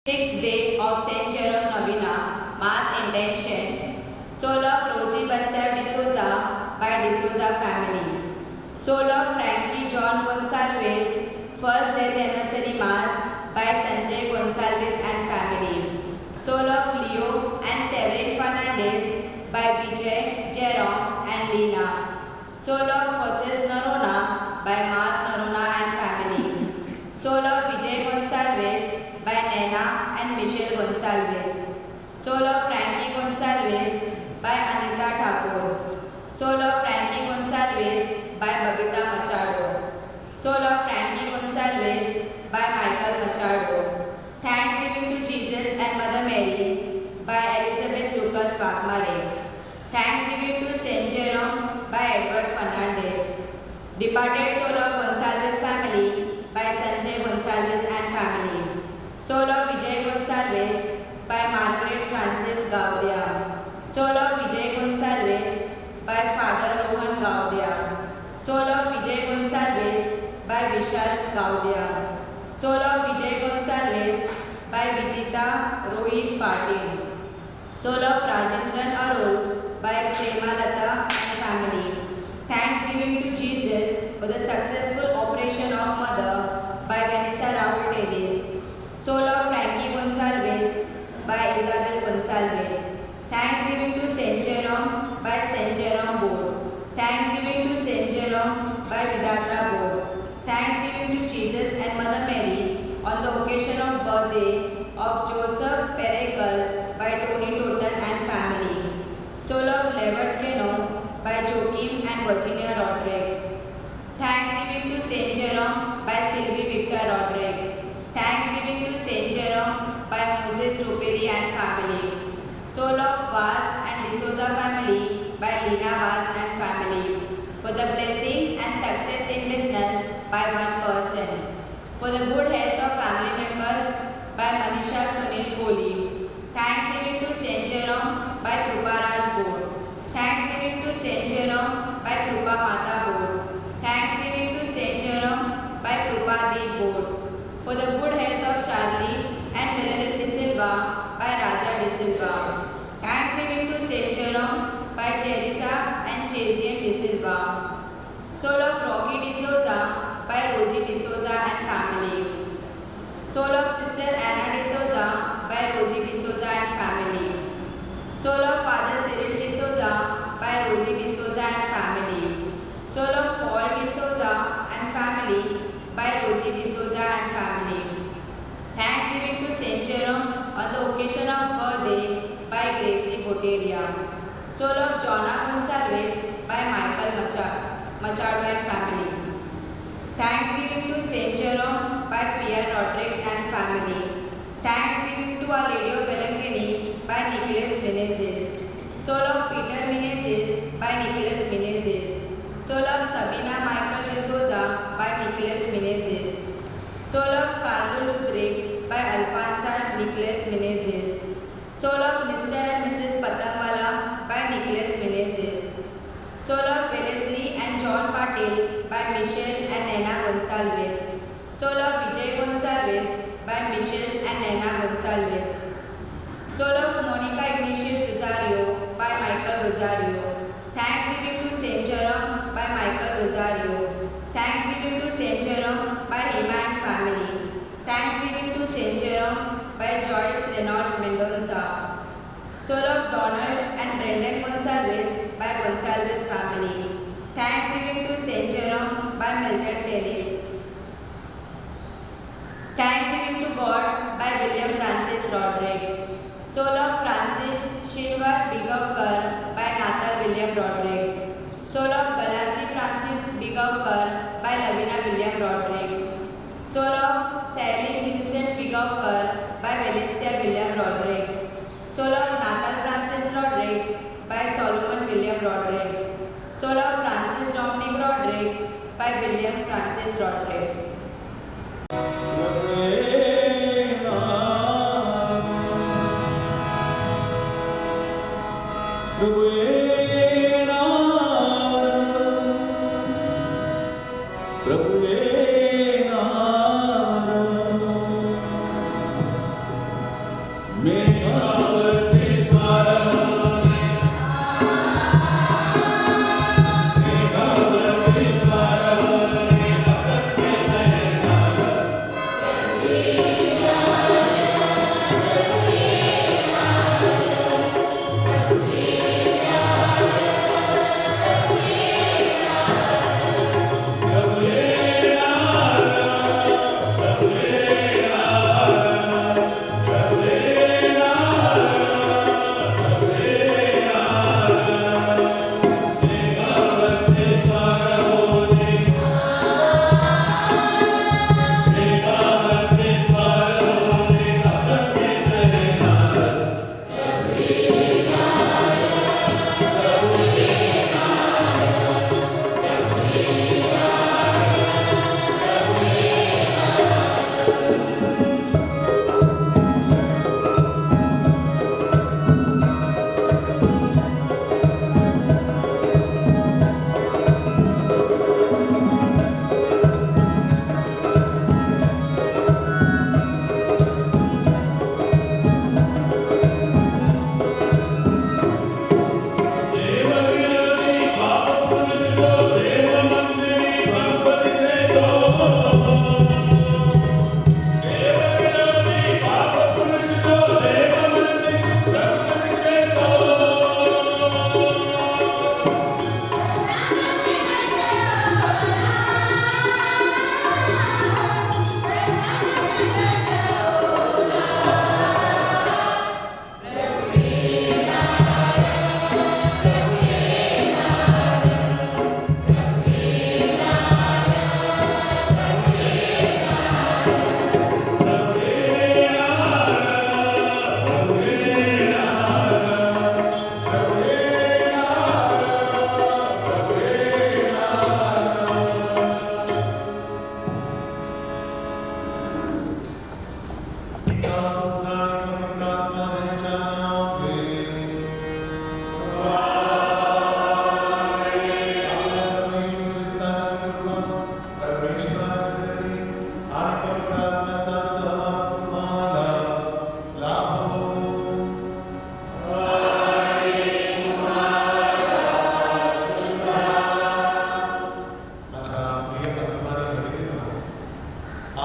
Sixth day of Saint Jerome Novena, Mass Intention. Soul of Rosie Buster D'Souza by D'Souza family. Soul of Frankie John Gonsalves, First Death Anniversary Mass by Sanjay Gonsalves and family. Soul of Leo and Severin Fernandez by Vijay, Jerome and Lena. Soul of Jose Norona by Mark Norona and family. Soul of Vijay Gonsalves by Nena and Michelle Gonsalves. Soul of Frankie Gonsalves by Anita Thakur. Soul of Frankie Gonsalves by Babita Machado. Soul of Frankie Gonsalves by Michael Machado. Thanksgiving to Jesus and Mother Mary by Elizabeth Lucas Wakmare. Thanksgiving to Saint Jerome by Edward Fernandez. Departed soul of Gonsalves family by Sanjay Gonsalves and family. Soul of Vijay Gonsalves by Margaret Francis Gaudia. Soul of Vijay Gonsalves by Father Rohan Gaudia. Soul of Vijay Gonsalves by Vishal Gaudia. Soul of Vijay Gonsalves by Vidita Rohit Patil. Soul of Rajendran Arul by Premalata and family. Thanksgiving to Jesus for the successful operation of Mother by Vanessa Rahul Telis. Soul of Frankie Gonsalves by Isabel Gonsalves. Thanksgiving to Saint Jerome by Saint Jerome Board. Thanksgiving to Saint Jerome by Vidata Board. Thanksgiving to Jesus and Mother Mary on the occasion of birthday of Joseph Perekal by Tony Totten and family. Soul of Levert Keno by Joachim and Virginia Rodriguez. Thanksgiving to Saint Jerome by Sylvie Victor Rodriguez. Thanksgiving to Saint Jerome by Moses Toperi and family. Soul of Vaz and D'Souza family by Lina Vaz and family. For the blessing and success in business by one person. For the good health of family members by Manisha Sunil Kohli. Thanksgiving to Saint Jerome by Krupa Raj Board. Thanksgiving to Saint Jerome by Krupa Mata Board. Thanksgiving to Saint Jerome by Krupa Deep Board. For the good health of Charlie and Valerie De Silva by Raja De Silva. Thanksgiving to Saint Jerome by Cherissa and Chazian De Silva. Soul of Rocky D'Souza by Rosie D'Souza and family. Soul of Sister Anna D'Souza by Rosie D'Souza and family. Soul of Father Cyril D'Souza by Rosie D'Souza and family. Soul of Paul D'Souza and family by Rosie D'Souza and family. Thanksgiving to Saint Jerome on the occasion of birthday by Gracie Boteria. Soul of Jonna Gonsalves by Michael Machado and family. Thanksgiving to Saint Jerome by Pierre Rodriguez and family. Thanksgiving to Our Lady of Belangani by Nicholas Menezes. Soul of Peter Menezes by Nicholas Menezes. Soul of Sabina Michael D'Souza by Nicholas Menezes. Soul of Carlo Ludwig by Alfonso Nicholas Menezes. Soul of Mr. and Mrs. Patangwala by Nicholas Menezes. Soul of Wellesley and John Patil by Michelle and Nena Gonsalves. Soul of Vijay Gonsalves by Michelle and Nena Gonsalves. Soul of Monica Ignatius Rosario by Michael Rosario. Thanksgiving to Saint Jerome by Michael Rosario. Thanksgiving to Saint Jerome by Hima and family. Thanksgiving to Saint Jerome by Joyce Renaud Mendonça. Soul of Donald and Brendan Gonsalves by Gonsalves family. Thanksgiving to Saint Jerome by Milton Telis. Thanksgiving to God by William Francis Rodriguez. Soul of Francis Shinwar Bigavkar by Nathal William Rodriguez. Soul of Galassi Francis Bigavkar by Lavina William Rodriguez. Soul of Sally Vincent Bigavkar by Valencia William Rodriguez. Soul of Nathal Francis Rodriguez by Solomon William Rodriguez. Soul of Francis Dominic Rodriguez by William Francis Rodriguez.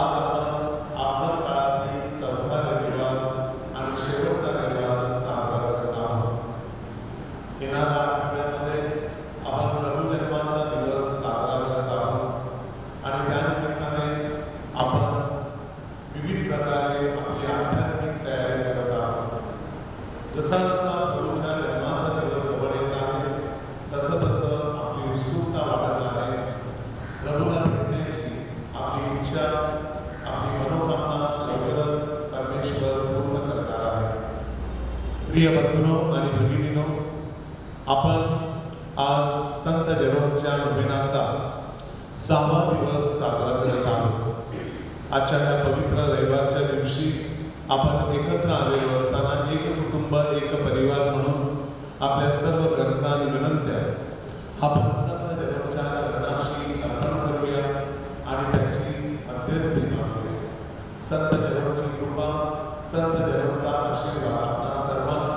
आज आपण आपल्या काळातील चौथा रविवार आणि शेवटचा रविवार साजरा करत आहोत. येणाऱ्या आठवड्यामध्ये आपण प्रभू जन्माचा दिवस साजरा करत आहोत आणि त्यानिमित्ताने आपण विविध प्रकारे आपली आध्यात्मिक तयारी करत आहोत. जसा जसा प्रभूच्या जन्माचा दिवस जवळ येत आहे तसं तसं आपली उत्सुकता वाढत आहे. प्रभूला भेटण्याची आपली इच्छा, आपली मनोकामना लवकरच परमेश्वर पूर्ण करणार आहे. प्रिय बंधूंनो आणि भगिनींनो, आपण आज संत जेरोमच्या नोवेनाचा 6वा दिवस साजरा करत आहोत. आजच्या या पवित्र रविवारच्या दिवशी आपण एकत्र आलेलो असताना एक कुटुंब, एक परिवार म्हणून आपल्या सर्व गरजा आणि विनंत्या आपण संत जेरोमच्या चरणाशी अर्पण करूया आणि त्याची मध्यस्थी मागूया. संत जेरोमची कृपा, संत जेरोमचा आशीर्वाद आपल्या सर्वांना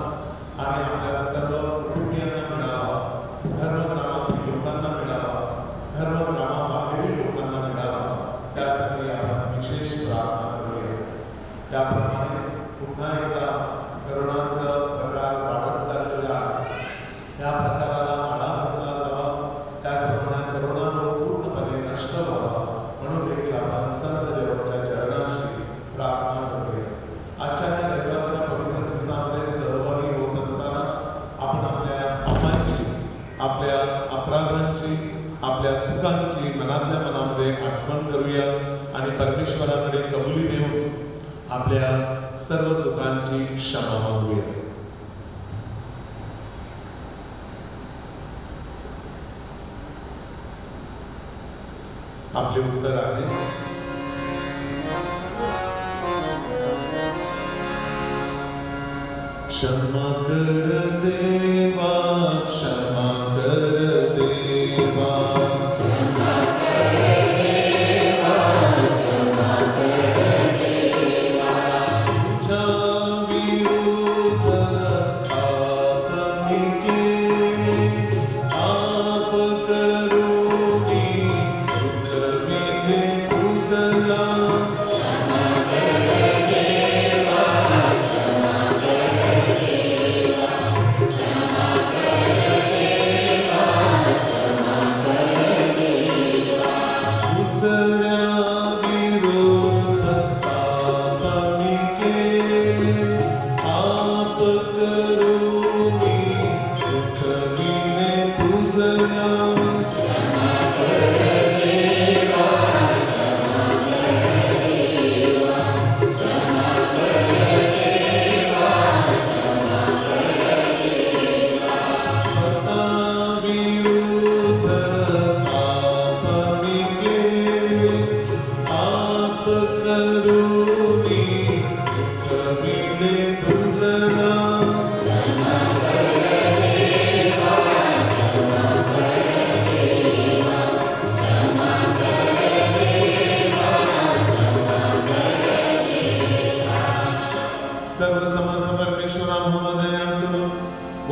आणि आपल्या सर्व कुटुंबियांना मिळावा, धर्मग्रामातील लोकांना मिळावा, धर्मग्रामाबाहेरील लोकांना मिळावा, त्यासाठी आपण विशेष प्रार्थना करूया. त्याप्रमाणे पुन्हा एकदा करोनाचा प्रकार वाढत चाललेला आहे. या प्रकाराला आळा घातला जावा, त्याचप्रमाणे करोना रोग पूर्णपणे नष्ट व्हावा म्हणून देखील आपण संत जेरोमच्या चरणाशी प्रार्थना करूया. आजच्या या रविवारच्या पवित्र दिवसामध्ये सहभागी होत असताना आपण आपल्या पापांची, आपल्या अपराधांची, आपल्या चुकांची मनातल्या मनामध्ये आठवण करूया आणि परमेश्वराकडे कबुली देऊन आपल्या सर्व चुकांची क्षमा मागूया. आपले उत्तर आहे क्षमा कर देवा, क्षमा कर देवा,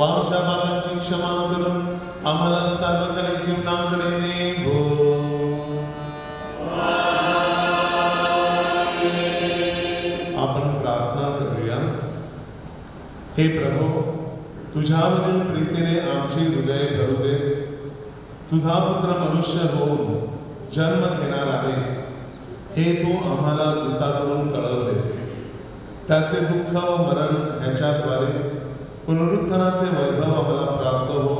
आमच्या पापांची क्षमा करून आम्हाला सार्वकालिक जीवनाकडे नेभो. आपण प्रार्थना करूया. हे प्रभू, तुझ्यावरील प्रीतीने आमची हृदय भरू दे. तुझा पुत्र मनुष्य होऊन जन्म घेणार आहे हे तू आम्हाला दूताकडून कळवलेस. त्याचे दुःख व मरण ह्याच्याद्वारे पुनरुत्थानाचे वैभव आम्हाला प्राप्त हो.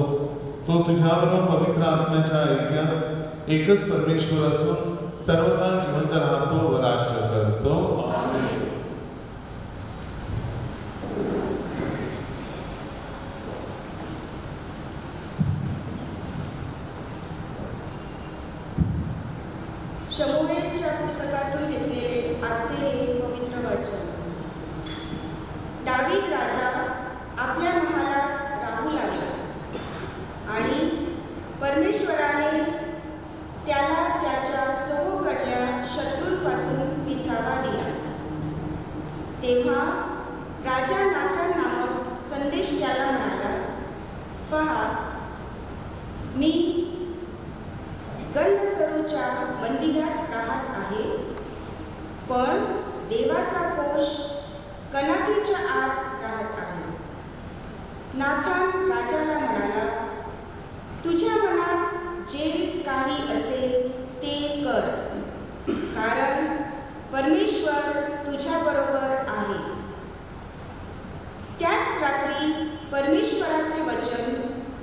तो तुझ्याबरोबर पवित्र आत्म्याच्या ऐक्यात एकच परमेश्वर असून सर्वकाळ जिवंत राहतो व राज्य करतो. आमेन. शमूएलच्या पुस्तकातून घेतलेले आजचे हे पवित्र वचन. दावीद राजा आपल्या महालात राहू लागला आणि परमेश्वराने त्याला त्याच्या चहूकडल्या शत्रूंपासून पण देवाचा कोश कनातीच्या आत राहत आहे. नाथान राजाला म्हणाला, तुझ्या मनात जे काही असेल ते कर, कारण परमेश्वर तुझ्याबरोबर आहे. त्याच रात्री परमेश्वराचे वचन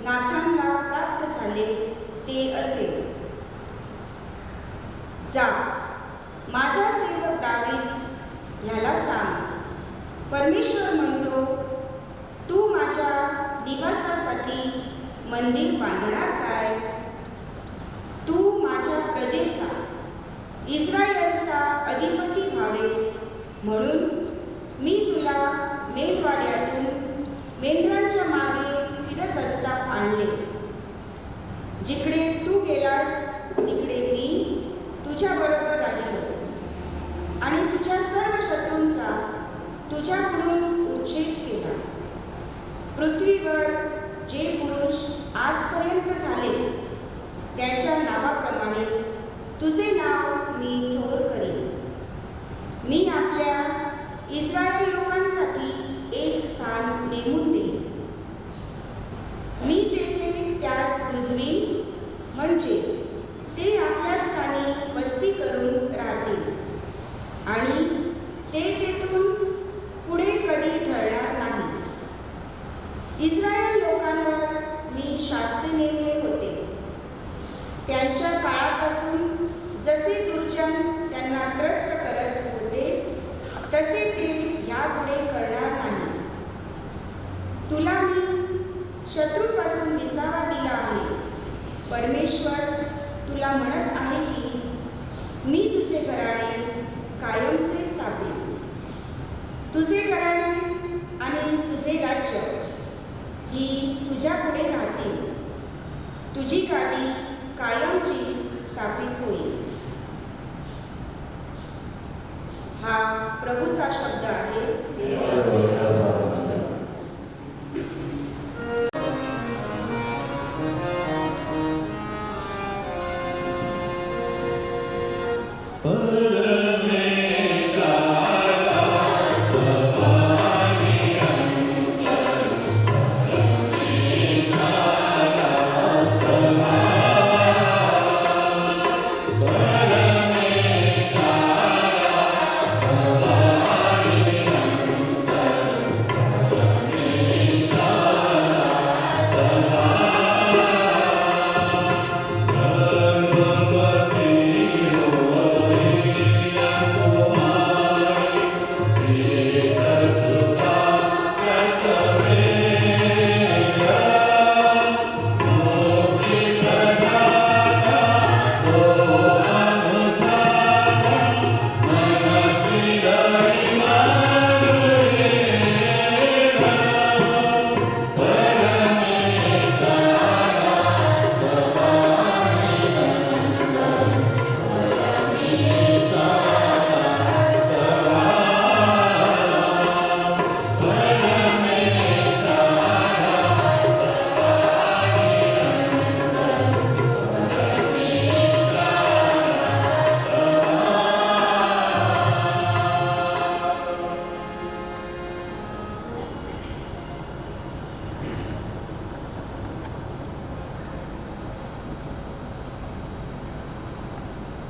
नाथानला प्राप्त झाले ते असे, जा, माझा सेवक दावीद ह्याला सांग, परमेश्वर म्हणतो, तू माझ्या निवासासाठी मंदिर बांधणार काय? तू माझ्या प्रजेचा, इस्रायलचा अधिपती व्हावे म्हणून मी तुला मेंढवाड्यातून मेंढरांच्या मागे फिरत असता आणले. जिकडे तू गेलास तिकडे मी तुझ्याबरोबर राहिलो आणि तुझ्या सर्व शत्रूंचा तुझ्याकडून उच्छेद केला. पृथ्वीवर जे पुरुष आजपर्यंत झाले त्याच्या नावाप्रमाणे तुझे नाव मी थोर करीन. मी आपल्या इस्रायल लोकांसाठी एक स्थान नेमून देईन. मी तेथे त्यास रुजवीन, म्हणजे ते आपल्या स्थानी वस्ती करून राहतील आणि ते तेथून पुढे कधी ढळणार नाही. इस्रायल लोकांवर मी शास्त्री नेमले होते. त्यांच्या काळापासून जसे दुर्जन त्यांना त्रस्त करत होते तसे ते यापुढे करणार नाही. तुला मी शत्रूपासून विसावा दिला आहे. परमेश्वर तुला म्हणत आहे की मी तुझे घराणे कायमचे स्थापिन. तुझे घराणे आणि तुझे राज्य ही तुझ्या पुढे राहतील. तुझी गादी कायमची स्थापित होईल. हा प्रभूचा शब्द आहे.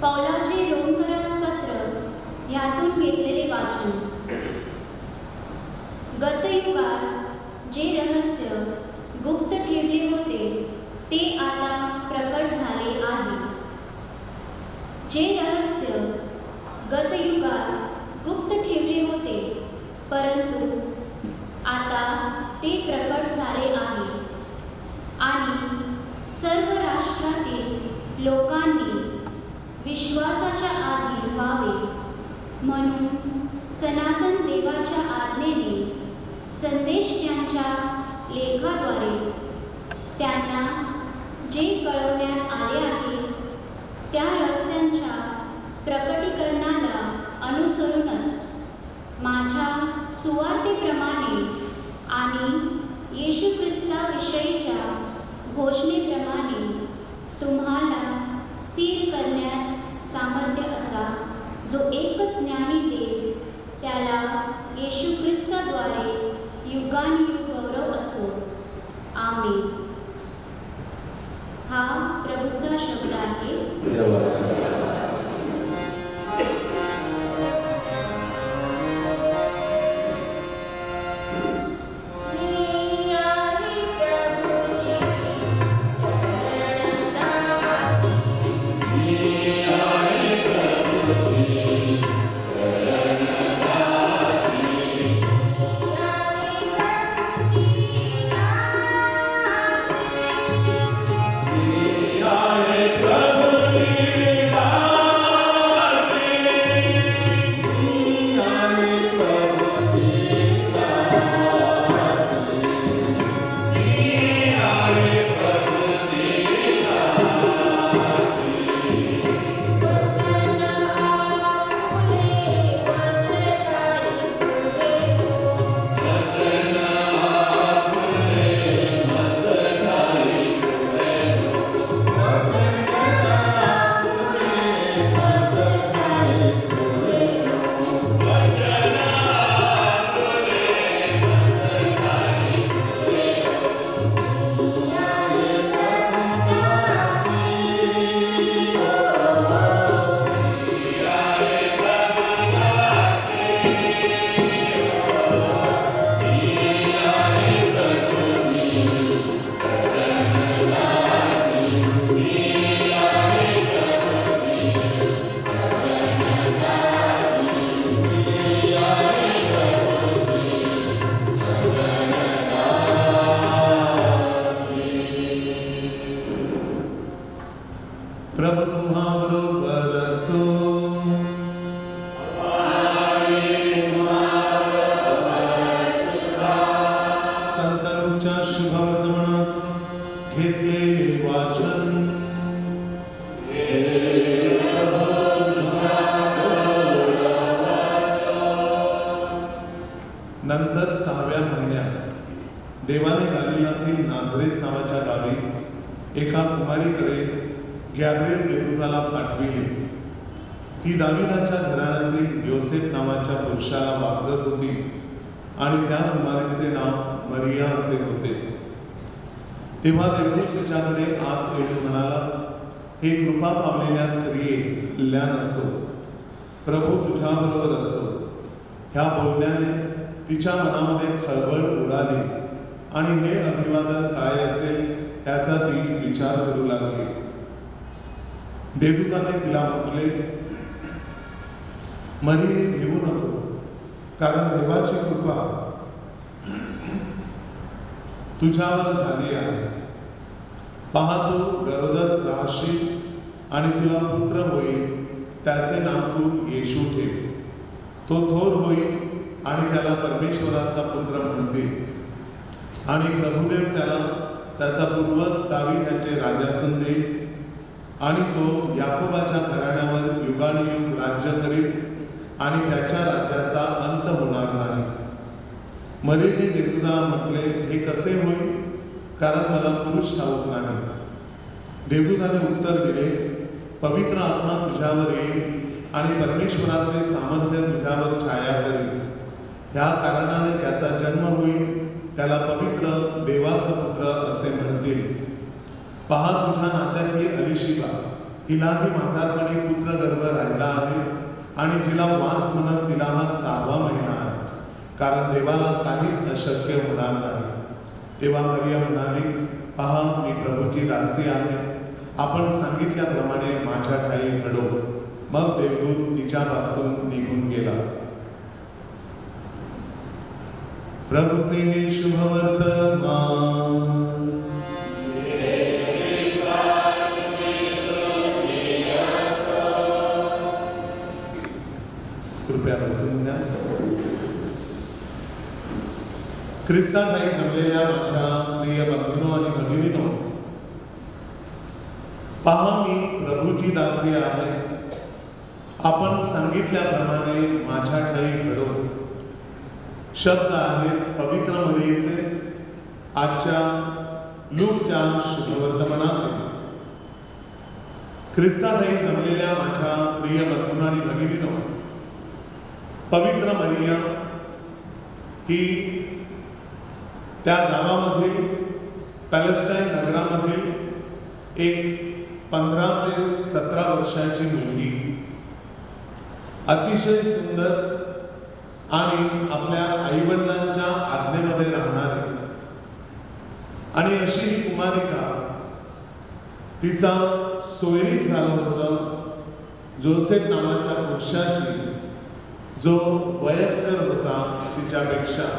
पौलाचे रोमकरास पत्र ह्यातून घेतलेले वाचन. गतयुगात जे रहस्य गुप्त ठेवले होते ते आता प्रकट झाले आहे. जे रहस्य गतयुगात गुप्त ठेवले होते परंतु आता ते प्रकट झाले आहे आणि सर्व राष्ट्रातील लोकांनी विश्वासाच्या अधीन व्हावे म्हणून सनातन देवाच्या आज्ञेने संदेशत्यांच्या लेखाद्वारे त्यांना जे कळवण्यात आले आहे त्या रहस्यांच्या प्रकटीकरणाला अनुसरूनच माझ्या सुवार्तेप्रमाणे आणि येशू ख्रिस्ताविषयीच्या घोषणेप्रमाणे तुम्हाला स्थिर करण्यात सामर्थ्य असा जो एकच ज्ञानी युगानुयुग गौरव असो. आमीन. हा प्रभूचा शब्द आहे. प्रभु तुम्हाबरोबर असो. संत लूकच्या शुभवर्तमानात घेतलेले वाचन. नंतर 6व्या महिन्यात देवाने गालिलातील नाझरेत नावाच्या गावी एका कुमारीकडे गॅब्रिएल देवदूताला पाठविले. ती दाविदाच्या घराण्यातील योसेफ नावाच्या पुरुषाला वागत होती आणि त्या कुमारीचे नाव मरिया असे होते. तेव्हा देवदूत तिच्याकडे आत येऊन म्हणाला, हे कृपा पावलेल्या स्त्रिये, कल्याण असो, प्रभू तुझ्याबरोबर असो. ह्या बोलण्याने तिच्या मनामध्ये खळबळ उडाली आणि हे अभिवादन काय असेल याचा ती विचार करू लागली. देवदूताने तिला म्हटले, मरिये, भिवू नको, कारण देवाची कृपा तुझ्यावर झाली आहे. पहा, तू गरोदर राहशील आणि तुला पुत्र होईल. त्याचे नाव तू येशू ठेव. तो थोर होईल आणि त्याला परमेश्वराचा पुत्र म्हणतील. आणि प्रभुदेव त्याला त्याचा पूर्वज दावीद याचे राजासन देईल आणि तो याकोबाच्या घराण्यावर युगानुयुग राज्य करील आणि त्याच्या राज्याचा अंत होणार नाही. मरियेने देवदूताला म्हटले, हे कसे होईल, कारण मला पुरुष ठाऊक नाही. देवदूताने उत्तर दिले, पवित्र आत्मा तुझ्यावर येईल आणि परमेश्वराचे सामर्थ्य तुझ्यावर छाया करेल. ह्या कारणाने त्याचा जन्म होईल. त्याला पवित्र देवाचा पुत्र असे म्हणतील. पहा, तुझ्या नात्यातली अलिशिबा, हिलाही म्हातारपणी पुत्रगर्भ राहिला आहे आणि जिला वाच म्हणत तिला हा 6वा महिना आहे, कारण देवाला काहीच अशक्य होणार नाही. तेव्हा मरिया म्हणाली, पहा, मी प्रभूची दासी आहे. आपण सांगितल्याप्रमाणे माझ्या ठाई घडो. मग देवदूत तिच्यापासून निघून गेला. प्रभूचे हे शुभवर्तमान. कृपया बसून द्या. ख्रिस्ताठाई जमलेल्या माझ्या प्रिय बंधूंनो आणि भगिनींनो, पहा, मी प्रभूची दासी आहे. आपण सांगितल्याप्रमाणे माझ्या ठाई घडो. शब्द आहेत पवित्र मरियेचे आजच्या लूकच्या शुभवर्तमानात. ख्रिस्ताठाई जमलेल्या माझ्या प्रिय बंधूंनो आणि भगिनींनो, पवित्र मरिया ही त्या गावामधील पॅलेस्टाईन नगरामधील एक 15 ते 17 वर्षाची मुलगी, अतिशय सुंदर आणि आपल्या आईवडिलांच्या आज्ञेमध्ये राहणारी, आणि अशी ही कुमारिका, तिचा सोयरीक झालं होतं जोसेफ नावाच्या पुरुषाशी, जो वयस्कर होता तिच्यापेक्षा.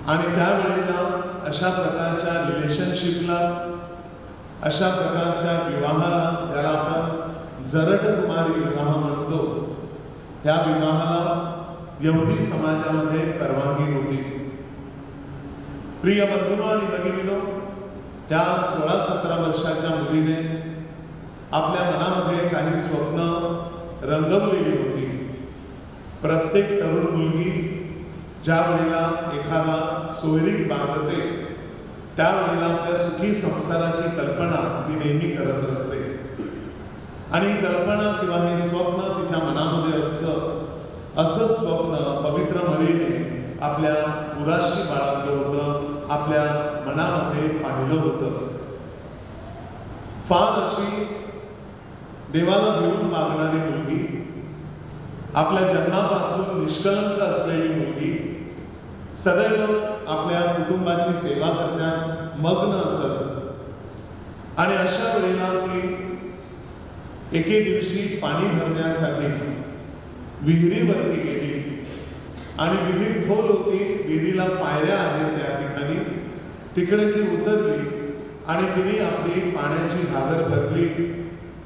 आणि त्यावेळेला अशा प्रकारच्या रिलेशनशिपला, अशा प्रकारच्या विवाहाला, ज्याला आपण जरट कुमारी विवाह म्हणतो, त्या विवाहाला यहुदी समाजामध्ये परवानगी होती. प्रिय बंधूंनो आणि भगिनींनो, त्या 16-17 वर्षाच्या मुलीने आपल्या मनामध्ये काही स्वप्न रंगवलेली होती. प्रत्येक तरुण मुलगी ज्या वेळेला एखादा सोयरीक बांधते, त्यावेळेला आपल्या सुखी संसाराची कल्पना ती नेहमी करत असते. आणि कल्पना किंवा हे स्वप्न तिच्या मनामध्ये असतं. असं स्वप्न पवित्र मरीने आपल्या मुलाशी बाळगलं होतं, आपल्या मनामध्ये पाहिलं होतं. फार अशी देवाला भिवून मागणारी मुलगी, आपल्या जन्मापासून निष्कलंक असलेली मुलगी, सदैव आपल्या कुटुंबाची सेवा करण्यात मग्न असत. आणि अशा वेळेला ती एके दिवशी पाणी भरण्यासाठी विहिरीवरती गेली. आणि विहीर खोल होती, विहिरीला पायऱ्या आहेत त्या ठिकाणी. तिकडे ती उतरली आणि तिने आपली पाण्याची घागर भरली,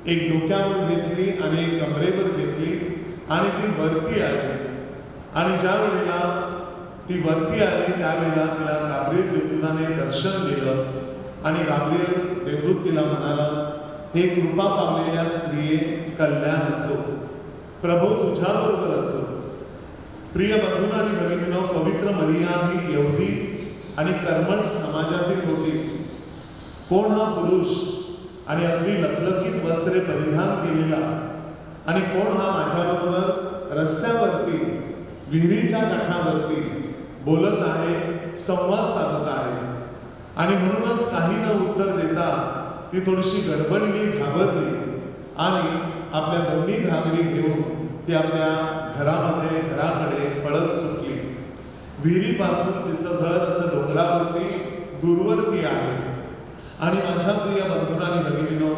एक डोक्यावर घेतली आणि एक कमरेवर घेतली आणि ती वरती आली. आणि ज्या वेळेला ती वरती आली त्यावेळेला तिला गाब्रिएल देवदूताने दर्शन दिलं. आणि गाब्रिएल देवदूत तिला म्हणाला, हे कृपा पावलेल्या स्त्रिये, कल्याण असो, प्रभू तुझ्याबरोबर असो. प्रिय बंधूंनो आणि भगिनींनो, पवित्र मरिया ही यहुदी आणि कर्मठ समाजातील होती. कोण हा पुरुष आणि अगदी लखलखीत वस्त्रे परिधान केलेला, आणि कोण हा माझ्याबरोबर रस्त्यावरती, विहिरीच्या काठावरती बोलत आहे, संवाद साधत आहे. आणि म्हणूनच काही न उत्तर देता ती थोडीशी गडबडली, घाबरली आणि आपल्या दोन्ही घागरी घेऊन ती आपल्या घराकडे पळत सुटली. विहिरीपासून तिचं घर असं डोंगरावरती दूरवरती आहे. आणि माझ्या प्रिय बंधूंनो आणि भगिनींनो,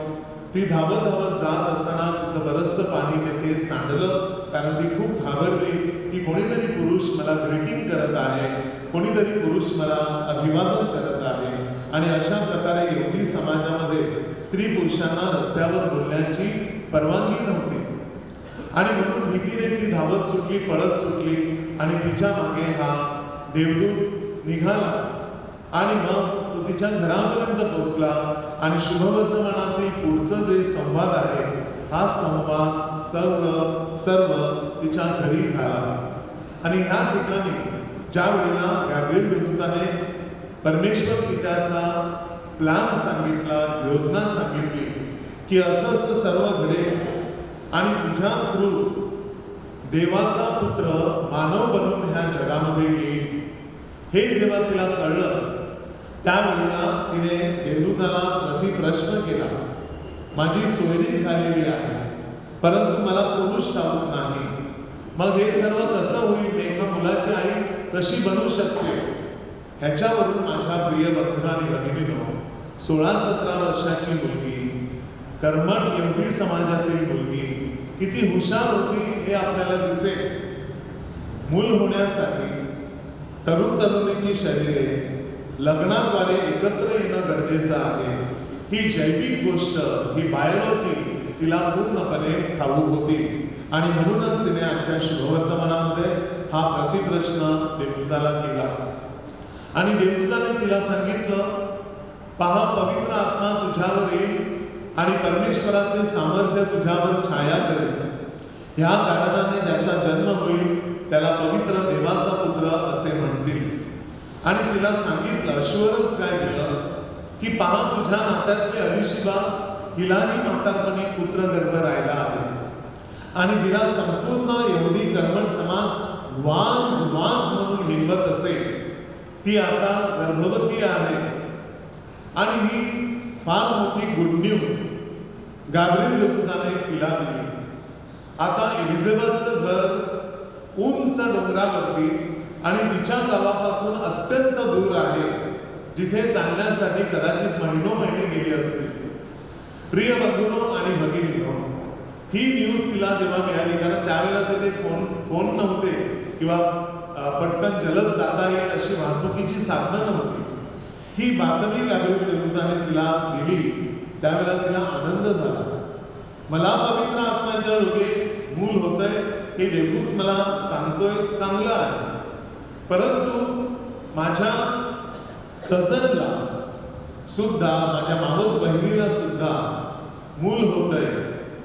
ती धावत धावत जात असताना तिचं बरचसं पाणी तिथे सांडलं, कारण ती खूप घाबरली की कोणीतरी पुरुष मला ग्रीटिंग करत आहे, कोणीतरी पुरुष मला अभिवादन करत आहे. आणि अशा प्रकारे यहुदी समाजामध्ये स्त्री पुरुषांना रस्त्यावर बोलण्याची परवानगी नव्हती. आणि म्हणून भीतीने ती धावत सुटली, पळत सुटली. आणि तिच्या मागे हा देवदूत निघाला आणि मग तो तिच्या घरापर्यंत पोहोचला. आणि शुभवर्तमानातील पुढचं जे संवाद आहे, हा संवाद सर्व तिच्या घरी झाला. आणि ह्या ठिकाणी ज्या वेळेला गाब्रिएल देवदूताने परमेश्वर पित्याचा प्लॅन सांगितला, योजना सांगितली की असं असं सर्व घडेल आणि तुझ्या थ्रू देवाचा पुत्र मानव बनून ह्या जगामध्ये येईल, हे जेव्हा तिला कळलं, त्यावेळेला तिने देवदूताला प्रतिप्रश्न केला, माझी सोयरीक झालेली आहे, परंतु मला पुरुष ठाऊक नाही. मग हे सर्व कसं होईल? एका मुलाची आई कशी बनू शकते? ह्याच्यावरून माझ्या प्रिय बंधूंनो आणि भगिनींनो, 16-17 वर्षाची मुलगी, कर्मठ यहुदी समाजातील मुलगी किती हुशार होती हे आपल्याला दिसेल. मूल होण्यासाठी तरुण तरुणीची शरीरे लग्नाद्वारे एकत्र येणं गरजेचं आहे. ही जैविक गोष्ट, ही बायोलॉजी तिला पूर्णपणे ठाऊक होती. आणि म्हणूनच तिने आजच्या शुभवर्तमानामध्ये हा प्रतिप्रश्न देवदूताला केला. आणि देवदूताने तिला सांगितलं, पहा, पवित्र आत्मा तुझ्यावर येईल आणि परमेश्वराचे सामर्थ्य तुझ्यावर छाया करेल. ह्या कारणाने ज्याचा जन्म होईल त्याला पवित्र देवाचा पुत्र असे म्हणतील. आणि तिला सांगितलं, अश्युरन्स काय दिलं की पहा, तुझ्या नात्यातली अलिशिबा, हिलाही म्हातारपणी पुत्र गर्भ राहिला आहे. आणि तिला संपूर्ण यहुदी कर्मठ समाज वाज म्हणून हिंमत असेल. ती आता गर्भवती आहे आणि ही फार मोठी गुड न्यूज गाब्रिएल देवदूताने तिला दिली. आता एलिझाबेथचं घर उंच डोंगरावरती आणि तिच्या गावापासून अत्यंत दूर आहे, जिथे जाण्यासाठी कदाचित महिनोमहिने गेली असतील. प्रिय बंधूंनो आणि भगिनींनो, ही न्यूज तिला जेव्हा मिळाली, कारण त्यावेळेला ते फोन नव्हते किंवा पटकन जलद जाता येईल अशी वाहतुकीची साधनं नव्हती. ही बातमी गाब्रिएल देवदूताने तिला दिली, त्यावेळेला तिला आनंद झाला. मला पवित्र आत्म्याच्या योगे मूल होतंय हे देवदूत मला सांगतोय, चांगलं आहे. परंतु माझ्या कझनला सुद्धा, माझ्या मावस बहिणीला सुद्धा मूल होतंय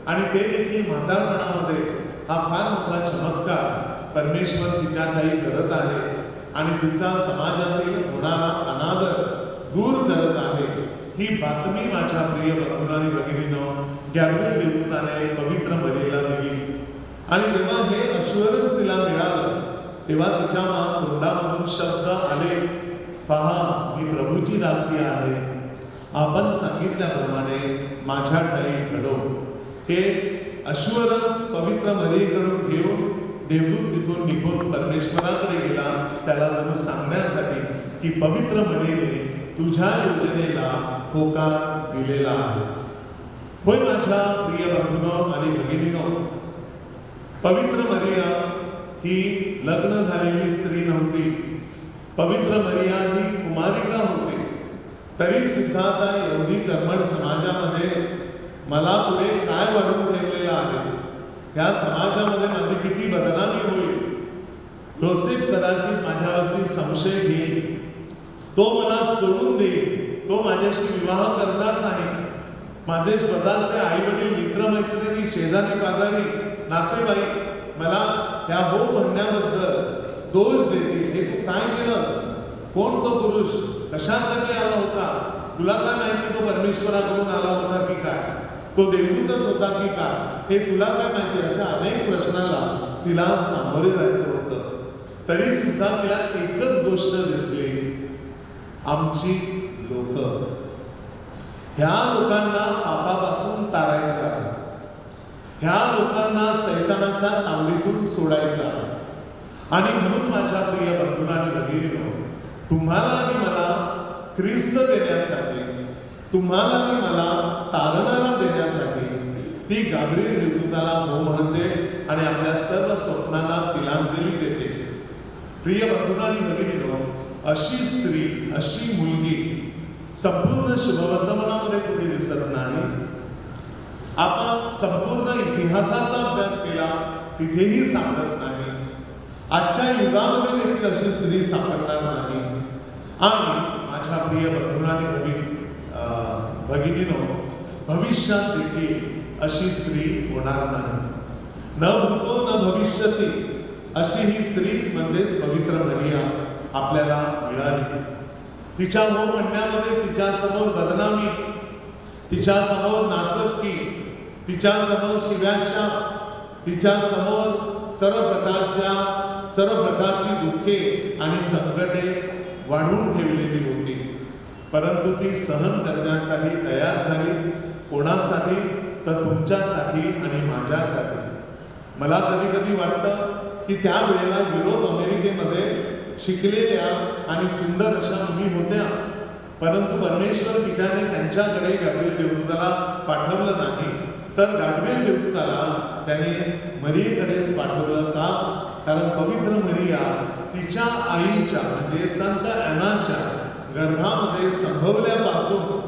आणि ते देखील म्हातारपणामध्ये, हा फार मोठा चमत्कार परमेश्वर तिच्या ठाई करत आहे आणि तिचा समाजातील होणारा अनादर दूर करत आहे. ही बातमी माझ्या प्रिय बंधूंनी भगिनींनो गॅब्रिएल देवदूताने पवित्र मरियेला दिली. आणि जेव्हा हे अश्युरन्स तिला मिळालं, तेव्हा तिच्या तोंडामधून शब्द आले, पहा मी प्रभूची दासी आहे, आपण सांगितल्याप्रमाणे माझ्या ठाई घडो. हे अश्युरन्स पवित्र मरियेकडून घेऊन देवदूत तिथून निघून परमेश्वराकडे गेला, त्याला जणू सांगण्यासाठी की पवित्र मरियेने तुझ्या योजनेला होकार दिलेला आहे. होय माझ्या प्रिय बंधूंनो आणि भगिनींनो, पवित्र मरिया ही लग्न झालेली स्त्री नव्हती. पवित्र मरिया ही कुमारिका होती. तरी सुद्धा त्या यहुदी कर्मठ समाजामध्ये मला पुढे काय वाढून ठेवलेलं आहे, या समाजामध्ये माझी किती बदनामी होईल. योसेफ कदाचित माझ्यावरती संशय घेईल, तो मला सोडून देईल, तो माझ्याशी विवाह करणार नाही. माझे स्वतःचे आई वडील, मित्रमैत्रिणी, शेजारी पाजारी, नातेवाईक मला ह्या हो म्हणण्याबद्दल दोष देतील. हे तू काय केलं? कोण तो पुरुष? कशासाठी आला होता? तुला काय माहिती तो परमेश्वराकडून आला होता की काय? तो देवदूतच होता की काय? हे तुला काय माहिती? अशा अनेक प्रश्नाला तिला सामोरे जायचं होतं. तरी सुद्धा तिला एकच गोष्ट दिसली, आमची लोक, ह्या लोकांना पापापासून तारायचं आहे, ह्या लोकांना सैतानाच्या तावडीतून सोडायचं आहे. आणि म्हणून माझ्या प्रिय बंधूंना आणि भगिनींनो, तुम्हाला आणि मला ख्रिस्त देण्यासाठी, तुम्हाला आणि मला तारणारा देण्यासाठी ती गाब्रिएल देवदूताला हो म्हणते आणि आपल्या सर्व स्वप्नांना तिलांजली देते. प्रिय बंधूंना आणि भगिनींनो, अशी स्त्री, अशी मुलगी संपूर्ण शुभवर्तमानामध्ये कुठे दिसत नाही. आपण संपूर्ण इतिहासाचा अभ्यास केला, तिथेही सापडत नाही. आजच्या युगामध्ये देखील अशी स्त्री सापडणार नाही. आणि माझ्या प्रिय बंधूंना आणि भगिनींनो, भविष्यात देखील अशी स्त्री होणार नाही. न भूतो न भविष्यती अशी ही स्त्री म्हणजेच पवित्र मरिया आपल्याला मिळाली. तिच्या हो म्हणण्यामध्ये तिच्यासमोर बदनामी, तिच्यासमोर नाचक्की, तिच्यासमोर शिव्याशाप, तिच्यासमोर सर्व प्रकारची दुःखे आणि संकटे वाढवून ठेवलेली होती. परंतु ती सहन करण्यासाठी तयार झाली. कोणासाठी? तर तुमच्यासाठी आणि माझ्यासाठी. मला कधी कधी वाटतं की त्यावेळेला युरोप अमेरिकेमध्ये शिकलेल्या आणि सुंदर अशा मुली होत्या, परंतु परमेश्वर पित्याने त्यांच्याकडे गाब्रिएल देवदूताला पाठवलं नाही, तर गाब्रिएल देवदूताला त्याने मरियेकडेच पाठवलं. का? कारण पवित्र मरिया तिच्या आईच्या म्हणजे संत ॲनाच्या गर्भामध्ये संभवल्यापासून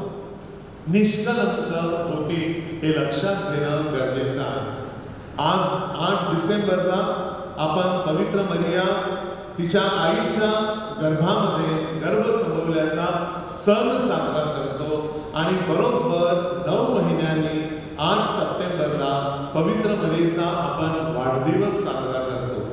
निष्कलंक होती, हे लक्षात घेणं गरजेचं आहे. आज 8 डिसेंबरला आपण पवित्र मरिया तिच्या आईच्या गर्भामध्ये गर्भ संभवल्याचा सण साजरा करतो आणि बरोबर 9 महिन्यांनी 8 सप्टेंबरला पवित्र मरियेचा आपण वाढदिवस साजरा करतो.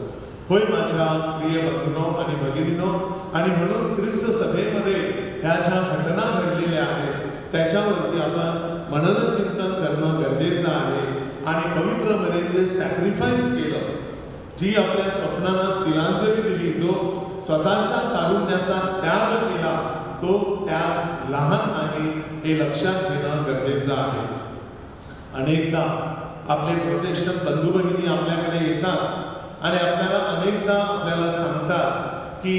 होय माझ्या प्रिय बंधूंनो आणि भगिनींनो, आणि म्हणून ख्रिस्त सभेमध्ये ह्या ज्या घटना घडलेल्या आहेत त्याच्यावरती आपण मननचिंतन करणं गरजेचं आहे. आणि पवित्र मरियेने सॅक्रिफाईस केलं, जी आपल्या स्वप्नांना तिलांजली दिली, जो स्वतःच्या तारुण्याचा त्याग केला, तो त्याग लहान नाही हे लक्षात घेणं गरजेचं आहे. अनेकदा आपले प्रोटेस्टंट बंधू भगिनी आपल्याकडे येतात आणि आपल्याला अनेकदा आपल्याला सांगतात की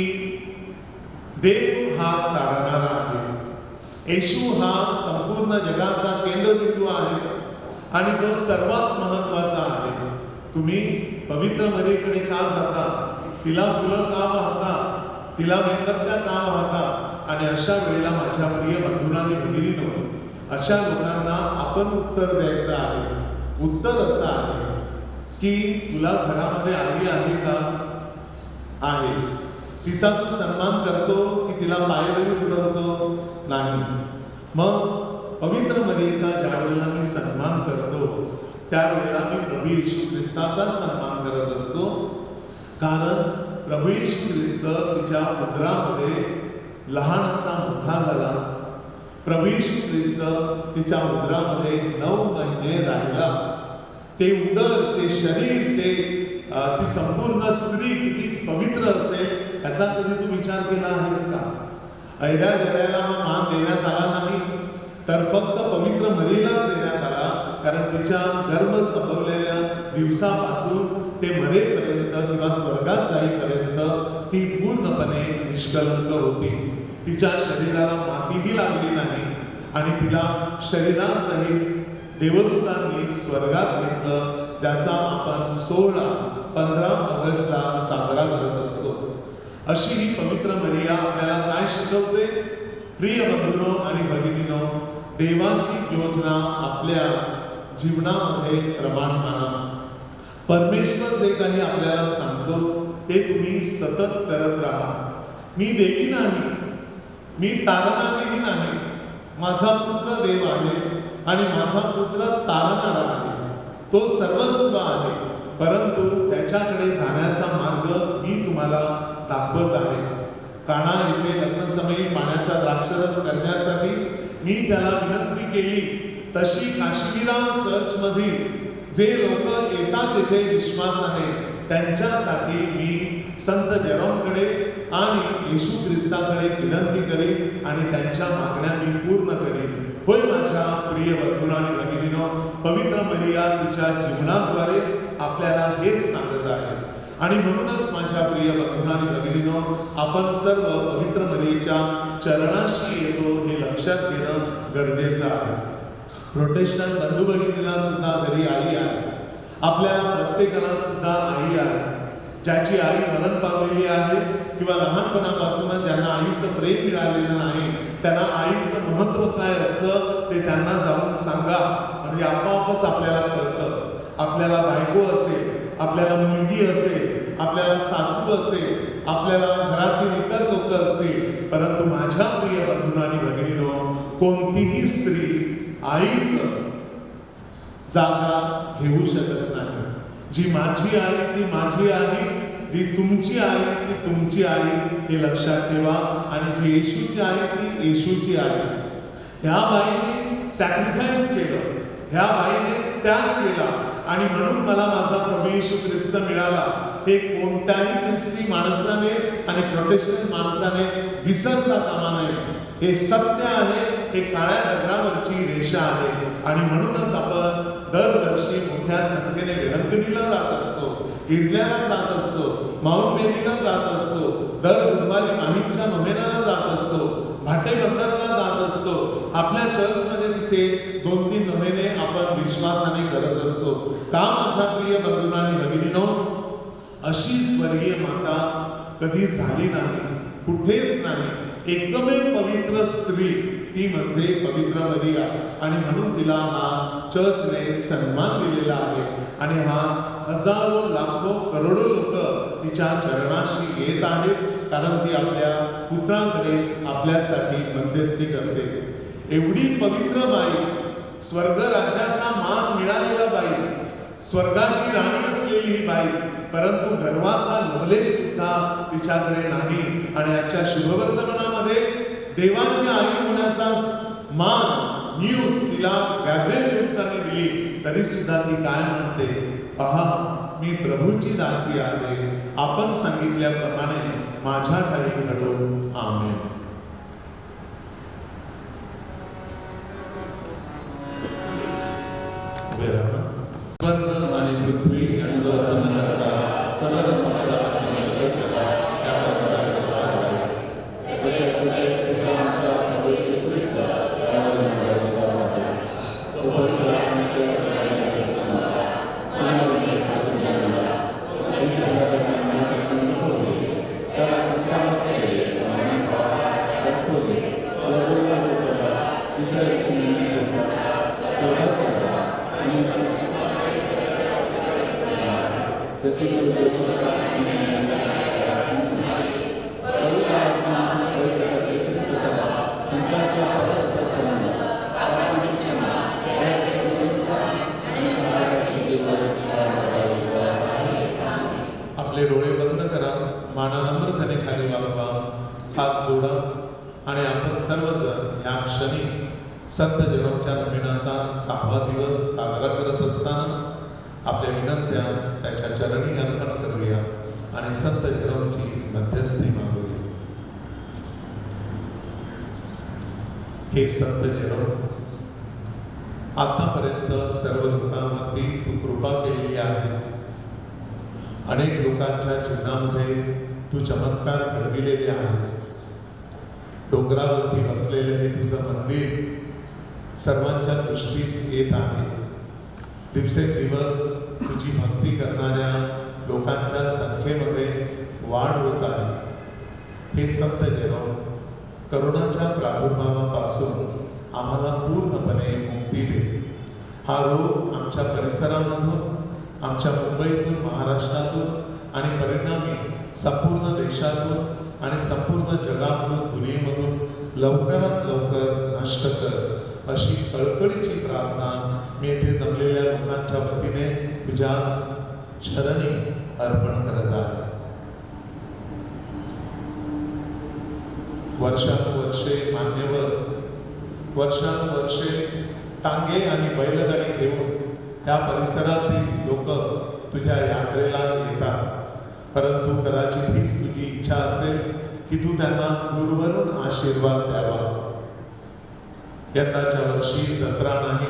देव हा तारणारा आहे, येशू हा संपूर्ण जगाचा केंद्रबिंदू आहे आणि तो सर्वात महत्त्वाचा आहे. तुम्ही पवित्र मरीकडे का जाता, तिला फुलं का वाहता, तिला मेणबत्त्या का वाहता? आणि अशा वेळेला माझ्या प्रिय बंधूंनो आणि भगिनींनो, अशा लोकांना आपण उत्तर द्यायचं आहे. उत्तर असं आहे की तुला घरामध्ये आई आहे का? आहे. तिचा तू सन्मान करतो की तिला पायदळी पुरवतो? नाही. मग पवित्र मरियेचा ज्या वेळेला मी सन्मान करतो त्यावेळेला मी प्रभू येशू ख्रिस्ताचा सन्मान करत असतो, कारण प्रभू येशू ख्रिस्त तिच्या उदरामध्ये लहानाचा मोठा झाला. प्रभू येशू ख्रिस्त तिच्या उदरामध्ये 9 महिने राहिला. ते उदर, ते शरीर, ती संपूर्ण स्त्री किती पवित्र असेल याचा कधी तू विचार केला आहेस का? ऐऱ्या गऱ्याला हा मान देण्यात आला नाही, तर फक्त पवित्र मरीलाच देण्यात आला, कारण तिच्या गर्भ संभवलेल्या दिवसापासून ते मरेपर्यंत किंवा स्वर्गात जाईपर्यंत ती पूर्णपणे निष्कलंक होती. तिच्या शरीराला मातीही लागली नाही आणि तिला शरीरासहित देवदूतांनी स्वर्गात घेतलं. त्याचा आपण 15 ऑगस्टला साजरा करत असतो. अशी ही पवित्र मरिया आपल्याला काय शिकवते? प्रिय बंधूंनो आणि भगिनींनो, देवाची योजना आपल्या जीवनामध्ये प्रमाण माना. परमेश्वर जे काही आपल्याला सांगतो ते तुम्ही सतत करत राहा. मी देवी नाही, मी तारणारीही नाही. माझा पुत्र देव आहे आणि माझा पुत्र तारणारा आहे. तो सर्वस्व आहे, परंतु त्याच्याकडे जाण्याचा मार्ग मी तुम्हाला दाखवत आहे. काना येथे लग्नसमयी पाण्याचा द्राक्षरस करण्यासाठी मी त्याला विनंती केली, तशी काश्मीरा चर्चमध्ये जे लोक येतात तिथे विश्वासाने, त्यांच्यासाठी मी संत जेरोमकडे आणि येशू ख्रिस्ताकडे विनंती करीन आणि त्यांच्या मागण्या मी पूर्ण करीन. होय माझ्या प्रिय बंधूंनो आणि भगिनींनो, पवित्र मरिया तिच्या जीवनाद्वारे आपल्याला हेच सांगत आहे. आणि म्हणूनच माझ्या प्रिय बंधूंनो आणि भगिनींनो, आपण सर्व पवित्र मरियेच्या चरणाशी येतो हे लक्षात घेणं गरजेचं आहे. प्रोटेस्टंट बंधू भगिनीला सुद्धा घरी आई आहे. आपल्याला प्रत्येकाला सुद्धा आई आहे. ज्याची आई मरण पावलेली आहे किंवा लहानपणापासूनच ज्यांना आईचं प्रेम मिळालेलं नाही, त्यांना आईचं महत्त्व काय असतं ते त्यांना जाऊन सांगा, म्हणजे आपोआपच आपल्याला कळतं. आपल्याला बायको असेल, आपल्याला मुलगी असेल, आपल्याला सासू असेल, आपल्याला घरातील इतर लोक असतील, परंतु माझ्या प्रिय बंधूंनो आणि भगिनींनो, कोणतीही स्त्री आईचं जागा घेऊ शकत नाही. जी माझी आई ती माझी आई, जी तुमची आई ती तुमची आई, हे लक्षात ठेवा. आणि जी येशूची आई ती येशूची आई. ह्या बाईने सॅक्रिफाईस केलं, ह्या बाईने त्याग केला आणि म्हणून मला माझा प्रभू येशू ख्रिस्त मिळाला. हे कोणत्याही ख्रिस्ती माणसाने आणि प्रोटेस्टंट माणसाने विसरता कामा नये. हे सत्य आहे, हे काळ्या दगडावरची रेषा आहे. आणि म्हणूनच आपण दरवर्षी मोठ्या संख्येने विरंगणीला जात असतो, गिरल्याला जात असतो, माउंट मेरीला जात असतो, दर बुधवारी माहीमच्या नोव्हेनाला जात असतो, भाटे बंदरला जात असतो. आपल्या चर्चमध्ये तिथे 2-3 नोव्हेने आपण विश्वासाने करत असतो. का माझ्या प्रिय बंधूंनो आणि भगिनींनो, अशी स्वर्गीय माता कधी झाली नाही, कुठेच नाही. एकमेव पवित्र स्त्री ती म्हणजे पवित्र मरिया. आणि म्हणून तिला हा चर्चने सन्मान दिलेला आहे. आणि हा हजारो लाखो करोडो लोक तिच्या चरणाशी येत आहेत, कारण ती आपल्या पुत्राकडे आपल्यासाठी मध्यस्थी करते. एवढी पवित्र बाई, स्वर्ग राज्याचा मान मिळालेला बाई, स्वर्गाची राणी असलेली ही बाई, परंतु गर्वाचा लवलेश सुद्धा तिच्याकडे नाही. आणि आजच्या शुभवर्तमानामध्ये देवाची आई होण्याचा मान न्यूज तिला गॅब्रिएल दूताने दिली, तरी सुद्धा ती काय म्हणते? पहा, मी प्रभूची दासी आहे, आपण सांगितल्याप्रमाणे माझ्या ठाई घडो. आमेन. उभे राहा. स्वर्ग आणि पृथ्वी यांचं वर्णन करता सर्व समजा आणि सगळं त्या प्रकारे स्वागत आहे. आपले डोळे बंद करा, माना नम्रपणे खाली वाकवा, हात जोडा आणि आपण सर्वजण या क्षणी संत जेरोमच्या नवीनाचा 6वा दिवस साजरा करत असताना आपल्या विनंत्या त्याच्या चरणी अर्पण करूया आणि संत जेरोमची मध्यस्थी मागूया. हे संत जेरोम, आतापर्यंत सर्व लोकांवरती तू कृपा केलेली आहेस. अनेक लोकांच्या जीवनामध्ये तू चमत्कार घडविलेले आहेस. डोंगरावरती बसलेले हे तुझं मंदिर सर्वांच्या दृष्टीस येत आहे. दिवसेंदिवस तुझी भक्ती करणाऱ्या लोकांच्या संख्येमध्ये वाढ होत आहे. हे संत जेरोम, करोनाच्या प्रादुर्भावापासून आम्हाला पूर्णपणे मुक्ती दे. हा रोग आमच्या परिसरामधून, आमच्या मुंबईतून, महाराष्ट्रातून आणि परिणामी संपूर्ण देशातून आणि संपूर्ण जगातून, दुनियेमधून लवकरात लवकर नष्ट कर, अशी कळकळीची प्रार्थना मी येथे जमलेल्या लोकांच्या वतीने तुझ्या चरणी अर्पण करत आहे. वर्षानुवर्षे मान्यवर, वर्षानुवर्षे टांगे आणि बैलगाडी घेऊन त्या परिसरातील लोक तुझ्या यात्रेला येतात. परंतु कदाचित हीच तुझी इच्छा असेल की तू त्यांना दूरवरून आशीर्वाद द्यावा. यंदाच्या वर्षी जत्रा नाही,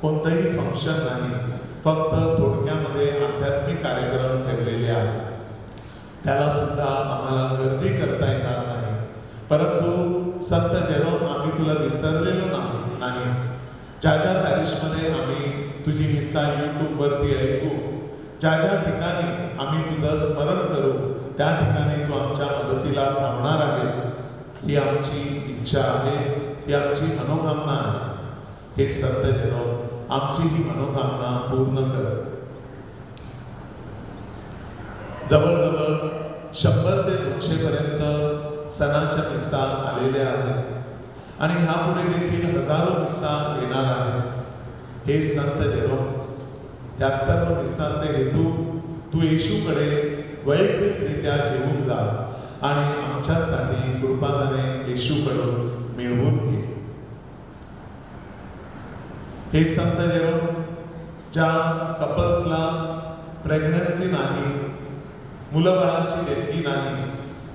कोणतंही फंक्शन नाही, फक्त थोडक्यामध्ये आध्यात्मिक कार्यक्रम ठेवलेले आहेत. त्याला सुद्धा आम्हाला गर्दी करता येणार नाही. परंतु संत जेरोम, आम्ही तुला विसरलेलो नाही. ज्या ज्या पॅरिशमध्ये आम्ही तुझी मिसा यूट्यूबवरती ऐकू, ज्या ज्या ठिकाणी आम्ही तुझं स्मरण करू, त्या ठिकाणी तू आमच्या मदतीला थांबणार आहेस. ही आमची इच्छा आहे, ही आमची मनोकामना आहे. हे संत जेरोम, आमची ही मनोकामना पूर्ण कर. जवळजवळ 100 ते 200 पर्यंत सणाच्या मिसा आलेल्या आहेत आणि ह्यापुढे देखील हजारो मिसा येणार आहेत. हे संत जेरोम, या सर्व मिसाचे हेतू तू येशूकडे वैयक्तिकरित्या घेऊन जा आणि आमच्यासाठी कृपाने येशूकडून मिळवून घे. हे संत जेरोम, ज्या कपल्सला प्रेग्नन्सी नाही, मुलबाळाची देणगी नाही,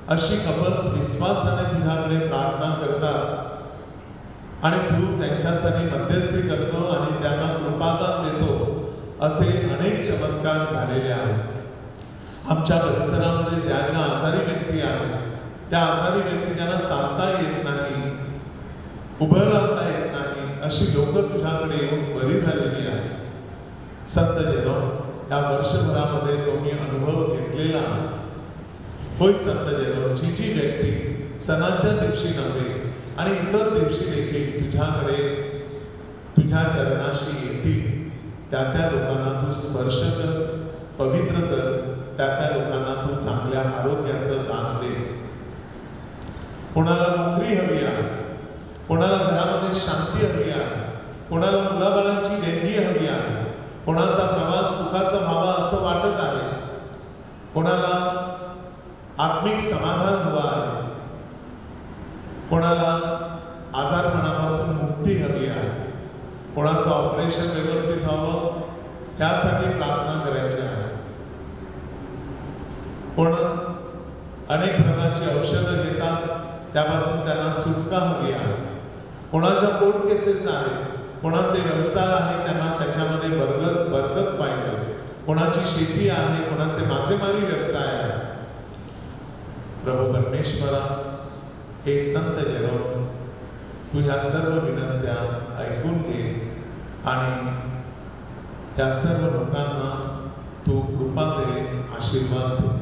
अशी कपल्स विश्वासाने तुझ्याकडे प्रार्थना करतात आणि तू त्यांच्यासाठी मध्यस्थी करतो आणि त्यांना कृपादान देतो, असे अनेक चमत्कार झालेले आहेत. आमच्या परिसरामध्ये ज्या ज्या आजारी व्यक्ती आहेत, त्या आजारी व्यक्ती ज्यांना चालता येत नाही, उभं राहता येत नाही, अशी लोक तुझ्याकडे येऊन बरी झालेली आहेत. संत जेरोम, या वर्षभरामध्ये तुम्ही अनुभव घेतलेला आहे. होय संत जेरोम, जी व्यक्ती सणाच्या दिवशी नव्हे आणि इतर दिवशी देखील तुझ्याकडे तुझ्या चरणाशी येतील, त्या लोकांना तू स्पर्श कर, पवित्र कर, त्या लोकांना तू चांगल्या आरोग्याचं दान दे. कोणाला नोकरी हवी आहे, कोणाला घरामध्ये शांती हवी आहे, कोणाला मुलाबाळांची देणगी हवी आहे, कोणाचा प्रवास सुखाचा व्हावा असं वाटत आहे, कोणाला आत्मिक समाधान हवं आहे, कोणाला आजारपणापासून मुक्ती हवी आहे, कोणाचं ऑपरेशन व्यवस्थित व्हावं त्यासाठी प्रार्थना करायची आहे. कोण अनेक प्रकारची औषधं घेतात, त्यापासून त्यांना सुटका हवी आहे. कोणाच्या कोर्ट केसेस आहेत, कोणाचे व्यवसाय आहे, त्यांना त्याच्यामध्ये बरकत पाहिजे. कोणाची शेती आहे, कोणाचे मासेमारी व्यवसाय आहे. प्रभू परमेश्वरा, हे संत जेरोम, तू ह्या सर्व विनंत्या ऐकून घे आणि त्या सर्व लोकांना तू कृपा दे, आशीर्वाद दे.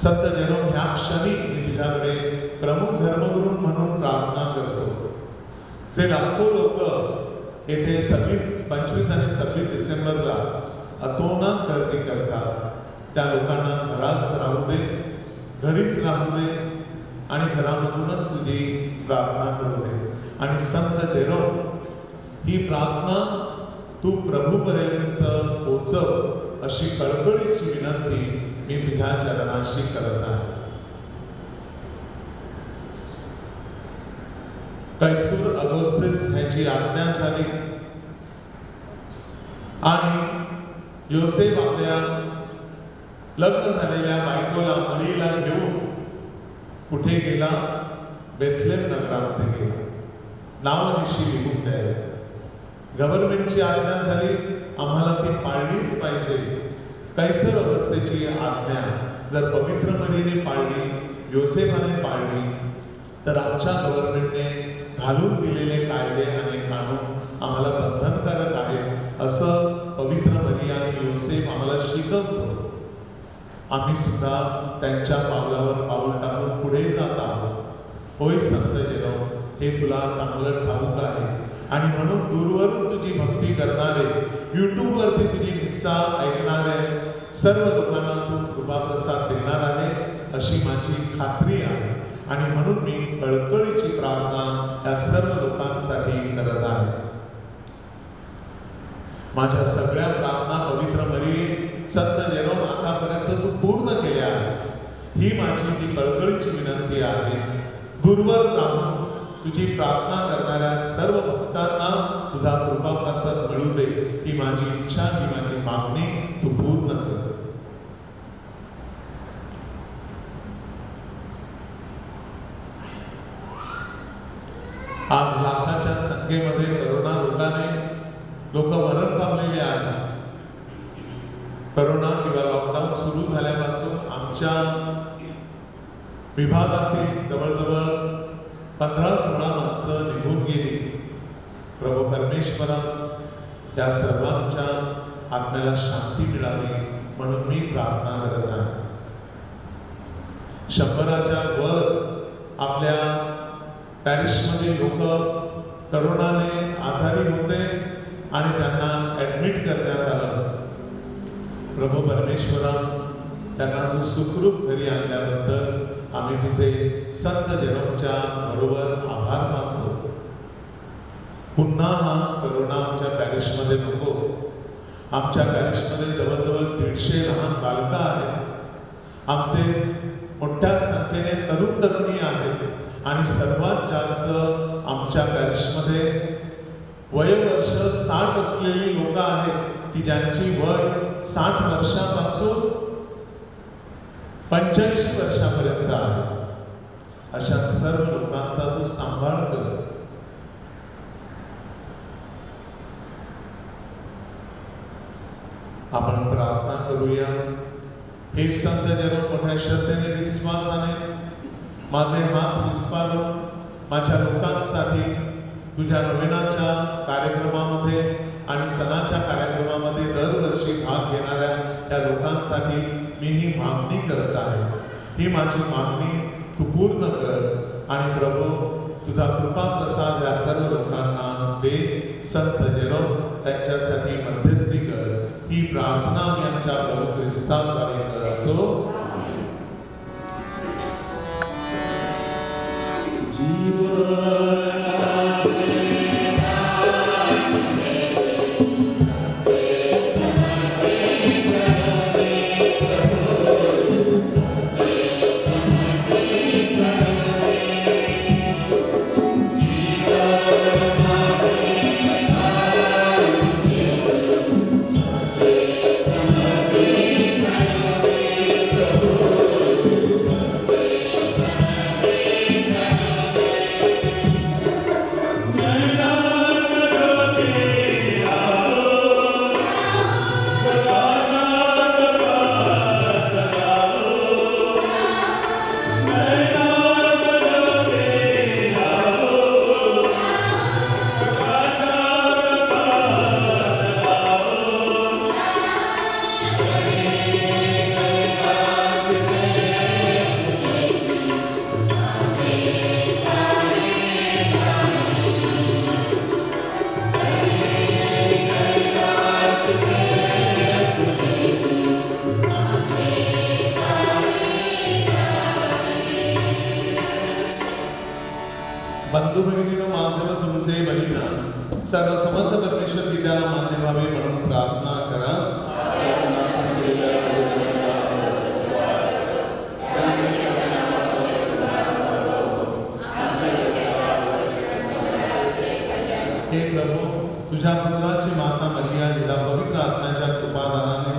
संत जेरोम, ह्या क्षणी मी तुझ्याकडे प्रमुख धर्मगुरू म्हणून प्रार्थना करतो. जे लाखो लोक येथे 25 आणि 26 डिसेंबरला अतोनात गर्दी करतात, त्या लोकांना घरात राहू दे, घरीच राहू दे आणि घरामधूनच तुझी प्रार्थना करू दे. आणि संत जेरोम, ही प्रार्थना तू प्रभूपर्यंत पोहोचव अशी कळकळीची विनंती मी तुझ्या चरणाशी करत आहे. कैसूर अगोस्तीस ह्याची आज्ञा झाली आणि योसेफ आपल्या लग्न झालेल्या बायकोला मरीला घेऊन कुठे गेला? बेथलेम नगरामध्ये गेला. नावनिशी लिहून द्यायला गव्हर्नमेंटची आज्ञा झाली, आम्हाला ती पाळलीच पाहिजे. कैसर अवस्थेची आज्ञा जर पवित्र मरीने पाळली, योसेफाने पाळली, तर आमच्या गव्हर्नमेंटने घालून दिलेले कायदे आणि कानून आम्हाला बंधनकारक आहे असं पवित्र मरी आणि योसेफ आम्हाला शिकवतो. आम्ही सुद्धा त्यांच्या पावलावर पाऊल टाकून पुढे जात आहोत. होय संत जेरोम, हे तुला चांगलं ठाऊक आहे आणि म्हणून दूरवरून तुझी भक्ती करणारे, युट्यूबवरती तुझी किस्सा ऐकणारे सर्व लोकांना तू कृपाप्रसाद देणार आहे अशी माझी खात्री आहे. आणि म्हणून मी कळकळीची प्रार्थना या सर्व लोकांसाठी करत आहे. माझ्या सगळ्या प्रार्थना पवित्र मरी, संत जेरोम, आतापर्यंत तू पूर्ण केल्या आहेस. ही माझी जी कळकळीची विनंती आहे. दूरवर राहून तुझी प्रार्थना करणाऱ्या सर्व भक्तांना तुझा कृपाप्रसाद मिळू दे, ही माझी इच्छा, ही माझी मागणी तू पूर्ण कर. आज लाखाच्या संख्येमध्ये करोना रोगाने लोक मरण पावलेले आहेत. करोना किंवा लॉकडाऊन सुरू झाल्यापासून आमच्या विभागातील जवळजवळ 15-16 माणसं निघून गेली. प्रभू परमेश्वरा, त्या सर्वांच्या आत्म्याला शांती मिळावी म्हणून मी प्रार्थना करत आहे. 100च्या वर आपल्या पॅरिसमध्ये लोक करोनाने आजारी होते आणि त्यांना ऍडमिट करण्यात आलं. प्रभू परमेश्वरा, त्यांना जो सुखरूप घरी आणल्याबद्दल आम्ही तुझे संत जेरोमच्या बरोबर आभार मानतो. पुन्हा हा करोना आमच्या पॅरिसमध्ये नको. आमच्या पॅरिसमध्ये जवळजवळ 150 लहान बालकं आहेत. आमचे मोठ्या संख्येने तरुण तरुणी आहेत आणि सर्वात जास्त आमच्या पॅरिसमध्ये वयोवर्ष 60 असलेली लोक आहेत की ज्यांची वय 60 वर्षापासून 85 वर्षापर्यंत आहे. अशा सर्व लोकांचा तू सांभाळ कर. आपण प्रार्थना करूया. हे संत जेरोम, मोठ्या श्रद्धेने, विश्वासाने माझे हात विस्फारून माझ्या लोकांसाठी तुझ्या नवीनाच्या कार्यक्रमामध्ये आणि सणाच्या कार्यक्रमामध्ये दरवर्षी भाग घेणाऱ्या त्या लोकांसाठी मी ही मागणी करत आहे. ही माझी मागणी तू पूर्ण कर आणि प्रभू तुझा कृपा प्रसाद या सर्व लोकांना दे. संत जेरोम, त्यांच्यासाठी मध्यस्थी कर. ही प्रार्थना मी आमच्या प्रभू ख्रिस्ताद्वारे करतो. बंधू भगिनीनो, माझे व तुमचे बलिदान सर्व समर्थ परमेश्वर पित्याला मान्य व्हावे म्हणून प्रार्थना करा. हे प्रभू, तुझ्या पुत्राची माता मरिया हिला पवित्र आत्म्याच्या कृपादानाने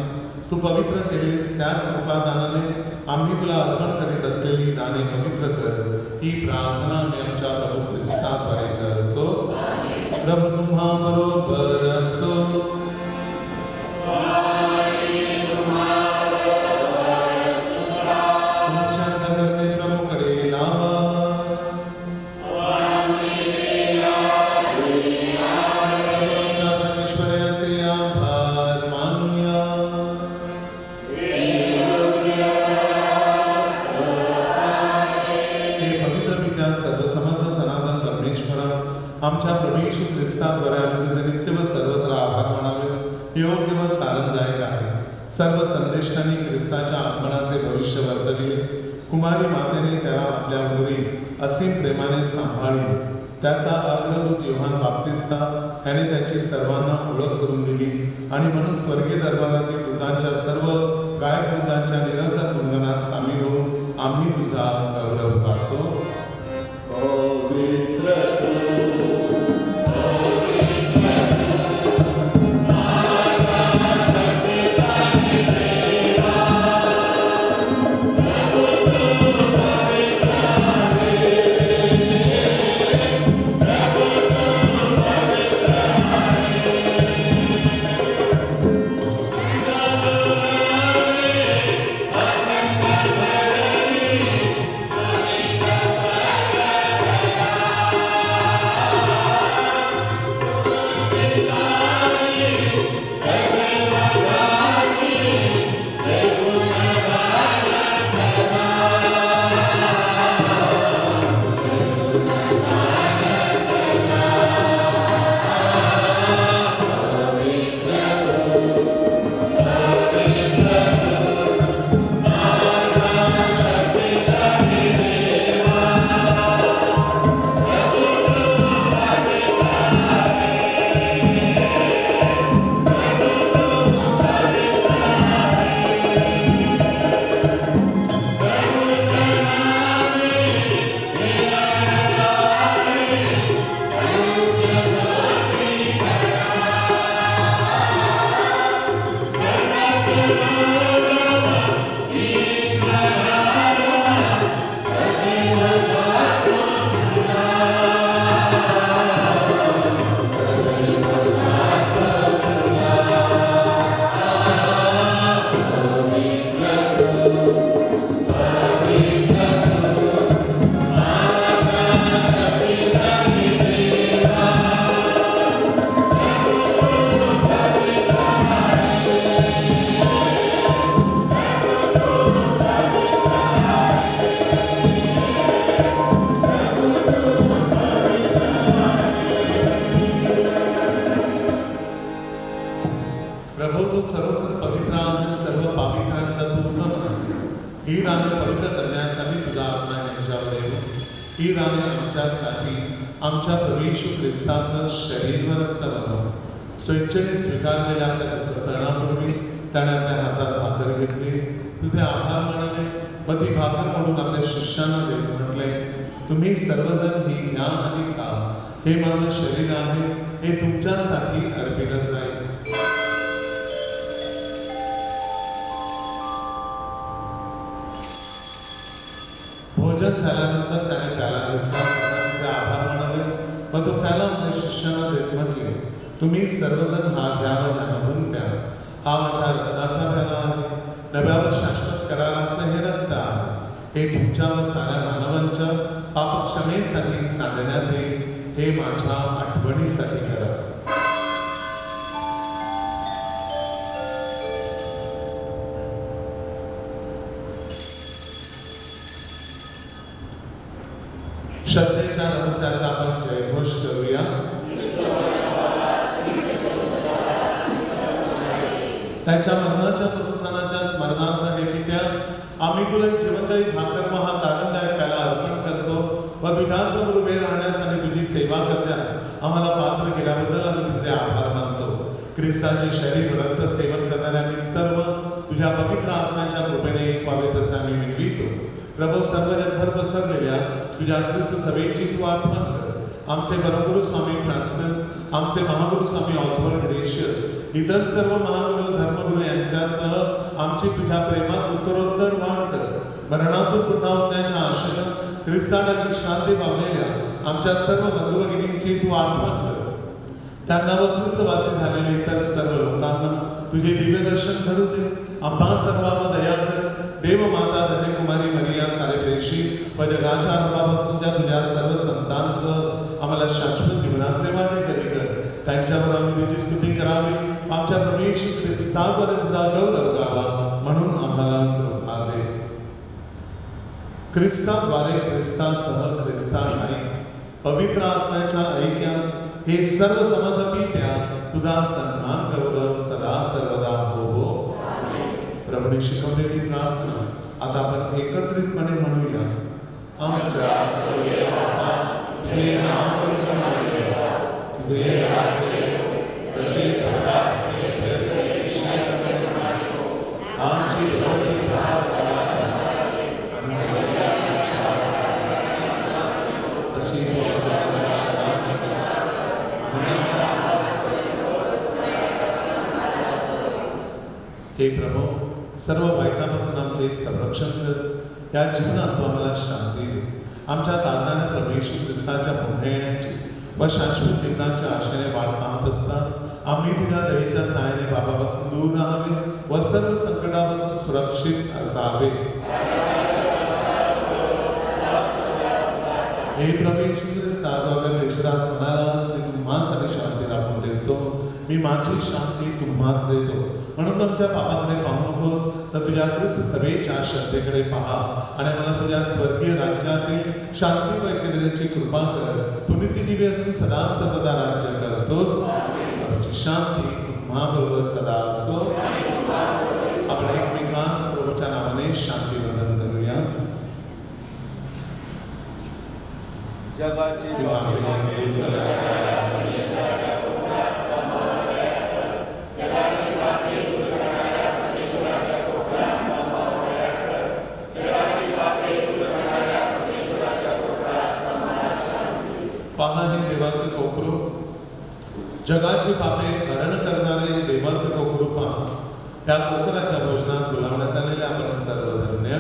तू पवित्र केलेस. त्याच कृपादानाने आम्ही तुला अर्पण करीत असलेली दाने पवित्र कर. ही प्रार्थना मी आमच्या प्रभू ख्रिस्ताद्वारे करतो. प्रभू तुम्हा बरोबर असो. तुमच्या अंतःकरणे प्रभूकडे लावा. परमेश्वराचे आभार मानूया. हे पवित्र पित्या, सर्वसमर्थ सनातन परमेश्वरा, आमच्या प्रभू येशू ख्रिस्ताद्वारे आम्ही तुझे नित्य व सर्वत्र आभार मानावे योग्य व कारणदायक आहे. सर्व संदेष्टांनी ख्रिस्ताच्या आगमनाचे भविष्य वर्तविले. कुमारी मातेने त्याला आपल्या उदरी असीम प्रेमाने सांभाळले. त्याचा अग्रदूत योहान बाप्तिस्ता याने त्याची सर्वांना ओळख करून दिली आणि म्हणून स्वर्गीय दरबारातील दूतांच्या सर्व गायकवृंदांच्या निरंतर गुणगणात सामील होऊन आम्ही तुझा गौरव करतो. ही दाने पवित्र करण्यासाठी तुझा आत्मा यांच्यावर येऊ. ही दाने आमच्यासाठी आमच्या प्रभू येशू ख्रिस्ताचं शरीर व रक्त बनव. स्वेच्छेने स्वीकारलेल्या आपल्या प्रसरणापूर्वी त्याने आपल्या हातात भाकर घेतली, तुझे आभार मानले व ती भाकर म्हणून आपल्या शिष्यांना देत म्हटले, तुम्ही सर्वजण ही घ्या आणि खा. हे माझं शरीर आहे, हे तुमच्यासाठी अर्पित जाईल. भोजन झाल्यानंतर त्याने प्याला घेतला, तुझे आभार मानले व तो प्याला आपल्या शिष्यांना देत म्हटले, तुम्ही सर्वजण हा घ्या व ह्यामधून प्या. हा माझ्या रक्ताचा प्याला आहे, नव्या व शाश्वत कराराचे हे रक्त आहे. हे तुमच्या व साऱ्या मानवांच्या पापक्षमेसाठी सांडण्यात येईल. हे माझ्या आठवणीसाठी करा. श्रद्धेच्या रहस्याचा आपण जयघोष करूया. त्याच्या मरणाच्या पुनरुत्थानाच्या स्मरणार्थ हे पित्या, आम्ही तुला जिवंत भाकर व हा तारणदायक प्याला अर्पण करतो व तुझ्यासमोर उभे राहण्यास आणि तुझी आम्हाला पात्र केल्याबद्दल आम्ही तुझे आभार मानतो. ख्रिस्ताचे शरीर रक्त सेवन करणाऱ्या आम्ही सर्व तुझ्या पवित्र आत्म्याच्या कृपेने एक व्हावे तसे आम्ही विनवितो. प्रभू, सर्व जगभर पसरलेल्या तुझ्या ख्रिस्त सभेची तू आठवण कर. आमचे परमगुरू स्वामी फ्रान्सिस, आमचे महागुरू स्वामी ऑस्वर्ड ग्रेशियस, इतर सर्व महागुरू धर्मगुरू यांच्यासह आमची तुझ्या प्रेमात उत्तरोत्तर वाढ कर. मरणातून पुन्हा उठण्याच्या आशेनं ख्रिस्तासाठी शांती पावलेल्या आमच्या सर्व बंधू भगिनींची तू आठवण कर. त्यांना व ख्रिस्तवासी झालेल्या इतर सर्व लोकांना तुझे दिव्य दर्शन घडू दे. आम्हा सर्वांवर दया कर. देव माता धन्य कुमारी मरिया सारे प्रेषी व जगाच्या आरंभापासून तुझ्या सर्व संतांसह आम्हाला शाश्वत जीवनाचे वाटेकरी कर. त्यांच्यावर आम्ही तुझी स्तुती करावी. आमच्या प्रभू येशू ख्रिस्तावर तुझा गौरव गावा म्हणून आम्हाला कृपा दे. ख्रिस्ताद्वारे, ख्रिस्तासह, ख्रिस्ताने पवित्र आत्म्याच्या ऐक्यात हे सर्व समतपित्या तुझा सन्मान गौरव सदा सर्वदा हो. प्रभूने शिकवलेली प्रार्थना आता आपण एकत्रितपणे म्हणूया. आमच्या स्वर्गीय बाबा, तुझे नाम पवित्र व्हावे, तुझे राज्य येवो, जसे स्वर्गात आमची रोजची भाकरी तशी हे प्रभू, सर्व वाईटापासून आमचे संरक्षण कर. या जीवनात तू आम्हाला शांती दे. आमच्या तारणाने प्रभू येशू ख्रिस्ताच्या पुन्हा येण्याची व शाश्वत जीवनाच्या आशेने वाट पाहत असतात आम्ही तुझ्या दयेच्या सहाय्याने पापापासून दूर राहावे व सर्व संकटापासून सुरक्षित असावे. हे प्रभू येशू ख्रिस्ता, प्रेषितास म्हणालास की तुम्हासाठी शांती राखून देतो, मी माझी शांती तुम्हास देतो. म्हणून तुमच्या पापाकडे पाहू नकोस, तर तुझ्या ख्रिस्त सभेच्या श्रद्धेकडे पहा आणि मला तुझ्या स्वर्गीय राज्यातील शांती व ऐक्यतेची कृपा कर. तू नित्य दिव्य असून सदा सर्वदा राज्य करतोस. तुझी शांती तुम्हाबरोबर सदा असो. आपण एकमेकांस प्रभूच्या नावाने शांती वंदन करूया. जगाचे पहा हे देवाचे कोकरू, जगाची पापे हरण करणारे देवाचे कोकरू पहा. त्या कोकराच्या भोजनात बोलावण्यात आलेले आपण सर्व धन्य.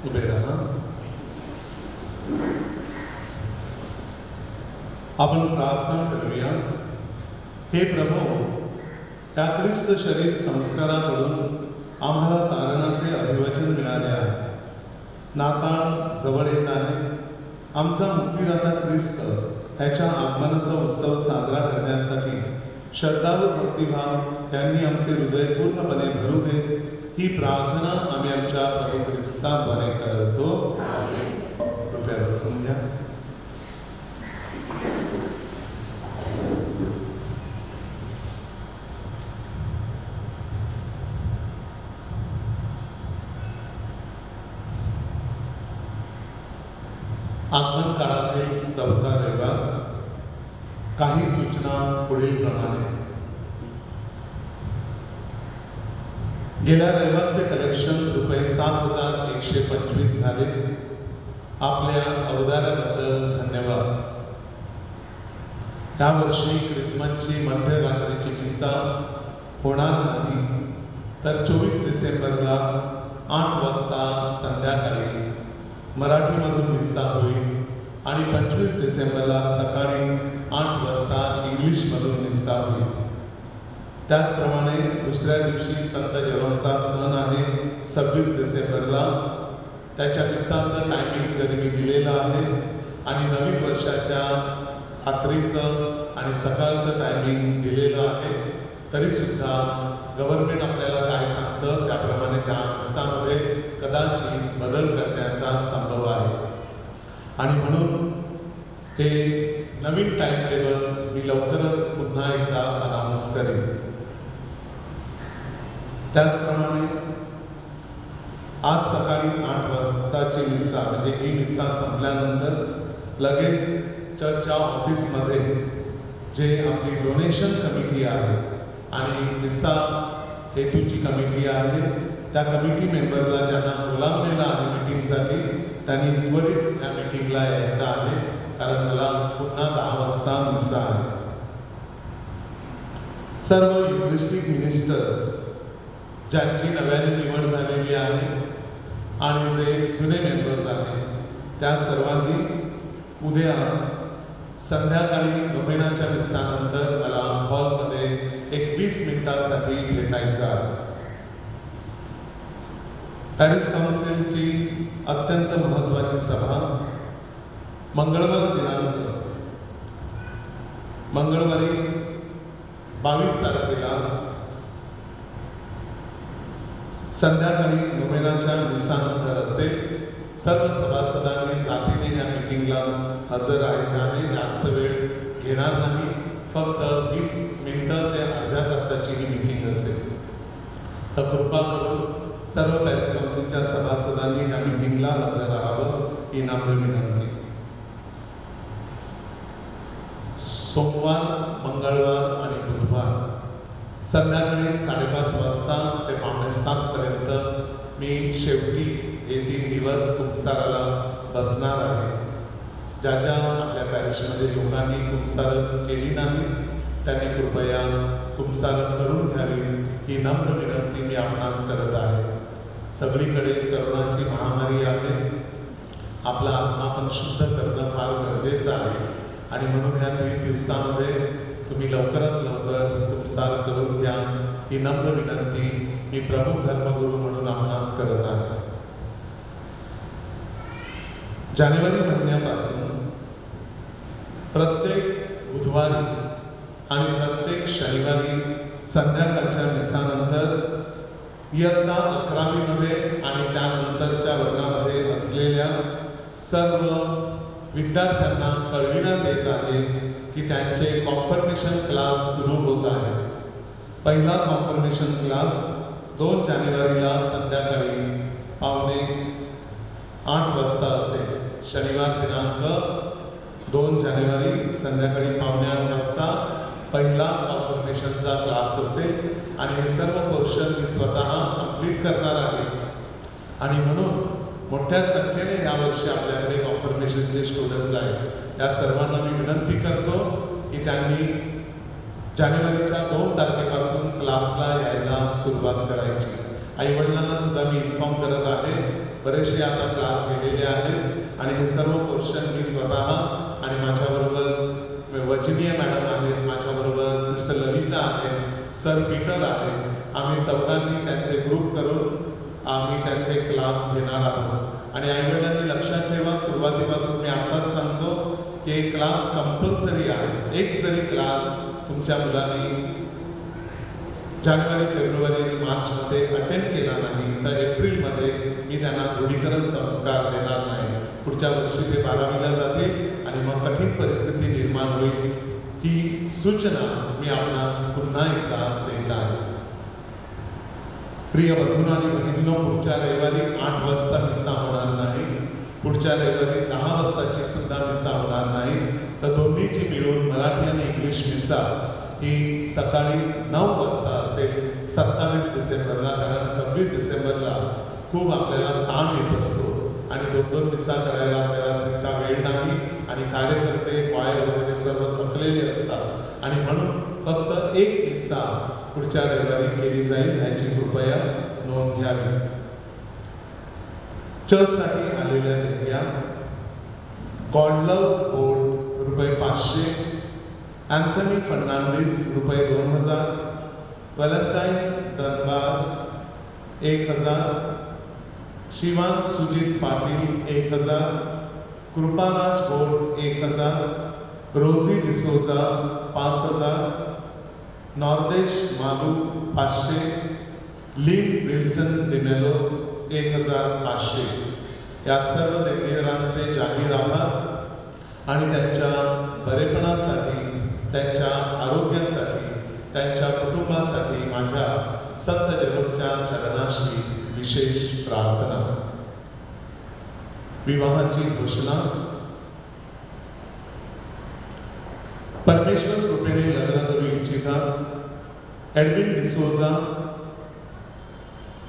उभे राहा. आपण प्रार्थना करूया. हे प्रभू, त्या ख्रिस्त शरीर संस्काराकडून आम्हाला तारणाचे अभिवचन मिळाले आहे. नाताळ जवळ येत आहे. आमचा मुक्तिदाता ख्रिस्त त्याच्या आगमनाचा उत्सव साजरा करण्यासाठी श्रद्धा व भक्तिभाव त्यांनी आमचे हृदय पूर्णपणे भरू दे. ही प्रार्थना आम्ही आमच्या प्रभू ख्रिस्ताद्वारे करतो. कृपया बसून घ्या. आगमन काळातील चौथा रविवार. काही सूचना पुढील प्रमाणे. गेल्या रविवारचे कलेक्शन रुपये 7,125 झाले. आपल्या अवदाराबद्दल धन्यवाद. यावर्षी ख्रिसमसची मध्यरात्रीची मिसा होणार नाही, तर 24 डिसेंबरला 8 वाजता संध्याकाळी मराठीमधून मिसा होईल आणि 25 डिसेंबरला सकाळी 8 वाजता इंग्लिशमधून मिसा होईल. त्याचप्रमाणे दुसऱ्या दिवशी संत जेरोमचा सण आहे 26 डिसेंबरला. त्याच्या मिसाचं टायमिंग जरी मी दिलेलं आहे आणि नवीन वर्षाच्या रात्रीचं आणि सकाळचं टायमिंग दिलेलं आहे, तरीसुद्धा गव्हर्नमेंट आपल्याला काय सांगतं त्याप्रमाणे त्या मिसामध्ये कदाचित बदल करण्याचा संभव आहे. आणि म्हणून हे नवीन टाइम टेबल मी लवकरच पुन्हा एकदा अनाऊन्स करेन. त्याचप्रमाणे आज सकाळी 8 वाजताची मिसा म्हणजे ही मिसा संपल्यानंतर लगेच चर्चच्या ऑफिसमध्ये जे आपली डोनेशन कमिटी आहे आणि मिसा हेतूची कमिटी आहे, त्या कमिटी मेंबरला ज्यांना बोलावलेलं आहे मीटिंगसाठी त्यांनी त्वरित त्या मीटिंगला यायचं आहे, कारण मला पुन्हा 10 वाजता मिसा आहे. सर्व युनिव्हर्सिटी मिनिस्टर्स ज्यांची नव्याने निवड झालेली आहे आणि जे जुने मेंबर्स आहेत त्या सर्वांनी उद्या संध्याकाळी नोवेनाच्या मिसानंतर मला हॉलमध्ये एक 20 मिनिटांसाठी भेटायचं आहे. पॅरिस काउन्सिलची अत्यंत महत्त्वाची सभा मंगळवारी 22 तारखेला संध्याकाळी नोवेनाच्या मिसानंतर असेल. सर्व सभासदांनी जातीने या मीटिंगला हजर राहायचे आहे. जास्त वेळ घेणार नाही, फक्त 20 मिनिटं ते अर्ध्या तासाची ही मीटिंग असेल. तर कृपा करून सर्व पॅरिस काउन्सिलच्या सभासदांनी या मीटिंगला हजर राहावं ही नम्र विनंती. सोमवार, मंगळवार आणि बुधवार संध्याकाळी 5:30 वाजता ते 6:45 पर्यंत मी शेवटी हे 3 दिवस कुंभसाराला बसणार आहे. ज्या आपल्या पॅरिशमध्ये लोकांनी कुंभसारण केली नाही त्यांनी कृपया कुंभसारण करून घ्यावी ही नम्र विनंती मी आपणास करत आहे. सगळीकडे करोनाची महामारी आहे. आपला आत्मा पण शुद्ध करणं फार गरजेचं आहे आणि म्हणून ह्या 3 दिवसामध्ये तुम्ही लवकरात लवकर कुंभसार करून घ्या ही नम्र विनंती मी प्रमुख धर्मगुरू म्हणून आपणास करत आहे. जानेवारी महिन्यापासून प्रत्येक बुधवारी आणि प्रत्येक शनिवारी संध्याकाळच्या मिसानंतर इयत्ता 11वीमध्ये आणि त्यानंतरच्या वर्गामध्ये असलेल्या सर्व विद्यार्थ्यांना कळविण्यात येत आहे की त्यांचे कॉन्फर्मेशन क्लास सुरू होत आहे. पहिला कॉन्फर्मेशन क्लास 2 जानेवारीला संध्याकाळी 7:45 वाजता असेल. शनिवार दिनांक 2 जानेवारी संध्याकाळी 7:45 वाजता पहिला कॉन्फर्मेशनचा क्लास असेल आणि हे सर्व पोर्शन मी स्वतः कंप्लीट करणार आहे. आणि म्हणून मोठ्या संख्येने यावर्षी आपल्याकडे कॉन्फर्मेशनचे स्टुडंट्स आहेत. त्या सर्वांना मी विनंती करतो की त्यांनी जानेवारीच्या 2 तारखेपासून क्लासला यायला सुरुवात करायची. आईवडिलांना सुद्धा मी इन्फॉर्म करत आहे. बरेचसे आता क्लास गेलेले आहेत आणि हे सर्व पोर्शन मी स्वतः आणि माझ्याबरोबर वचनीय मॅडम आहेत, माझ्याबरोबर सिस्टर ललिता आहेत, सर पीटर आहे. आम्ही चौघांनी त्यांचे ग्रुप करून आम्ही त्यांचे क्लास घेणार आहोत. आणि आईवडिलांनी लक्षात ठेवा, सुरुवातीपासून मी आताच सांगतो की क्लास कंपल्सरी आहे. एक जरी क्लास तुमच्या मुलांनी जानेवारी फेब्रुवारी मार्चमध्ये अटेंड केला नाही तर एप्रिलमध्ये मी त्यांना दृढीकरण संस्कार देणार नाही. पुढच्या वर्षी ते 12वीला जातील आणि मग कठीण परिस्थिती निर्माण होईल. ही सूचना मी आपणास पुन्हा एकदा देत आहे. प्रिय बंधूंनो आणि भगिनींनो, पुढच्या रविवारी 8 वाजता मिसा होणार नाही. पुढच्या रविवारी 10 वाजताची सुद्धा मिसा होणार नाही. तर दोन्हीची मिळून मराठी आणि इंग्लिश मिसा ही सकाळी 9 वाजता असेल 27 डिसेंबरला. कारण 26 डिसेंबरला खूप आपल्याला ताण येत असतो आणि 2-2 मिसा करायला आपल्याला तितका वेळ नाही आणि कार्यकर्ते क्वायर वगैरे सर्व थकलेले असतात आणि म्हणून फक्त एक मिसा पुढच्या रविवारी केली जाईल. ह्याची कृपया नोंद घ्यावी. चर्चसाठी आलेल्या देणग्या: गॉडलव बोर्ड रुपये 500, अँथनी फर्नांडिस रुपये 2000, व्हॅलेंटाईन धनबाद 1000, शिवान सुजित पाटील 1000, कृपाराज बोर्ड 1000, रोजी डिसोजा 5000, नॉर्देश मालू 500, लिन विल्सन डिमेलो 1500. या सर्व देणगीदारांचे जाहीर आभार आणि त्यांच्या बरेपणासाठी, त्यांच्या आरोग्यासाठी, त्यांच्या कुटुंबासाठी माझ्या संत जेरोमच्या चरणाशी विशेष प्रार्थना. विवाहाची घोषणा: परमेश्वर कृपेने लग्न करू इच्छितात एडविन डिसोजा,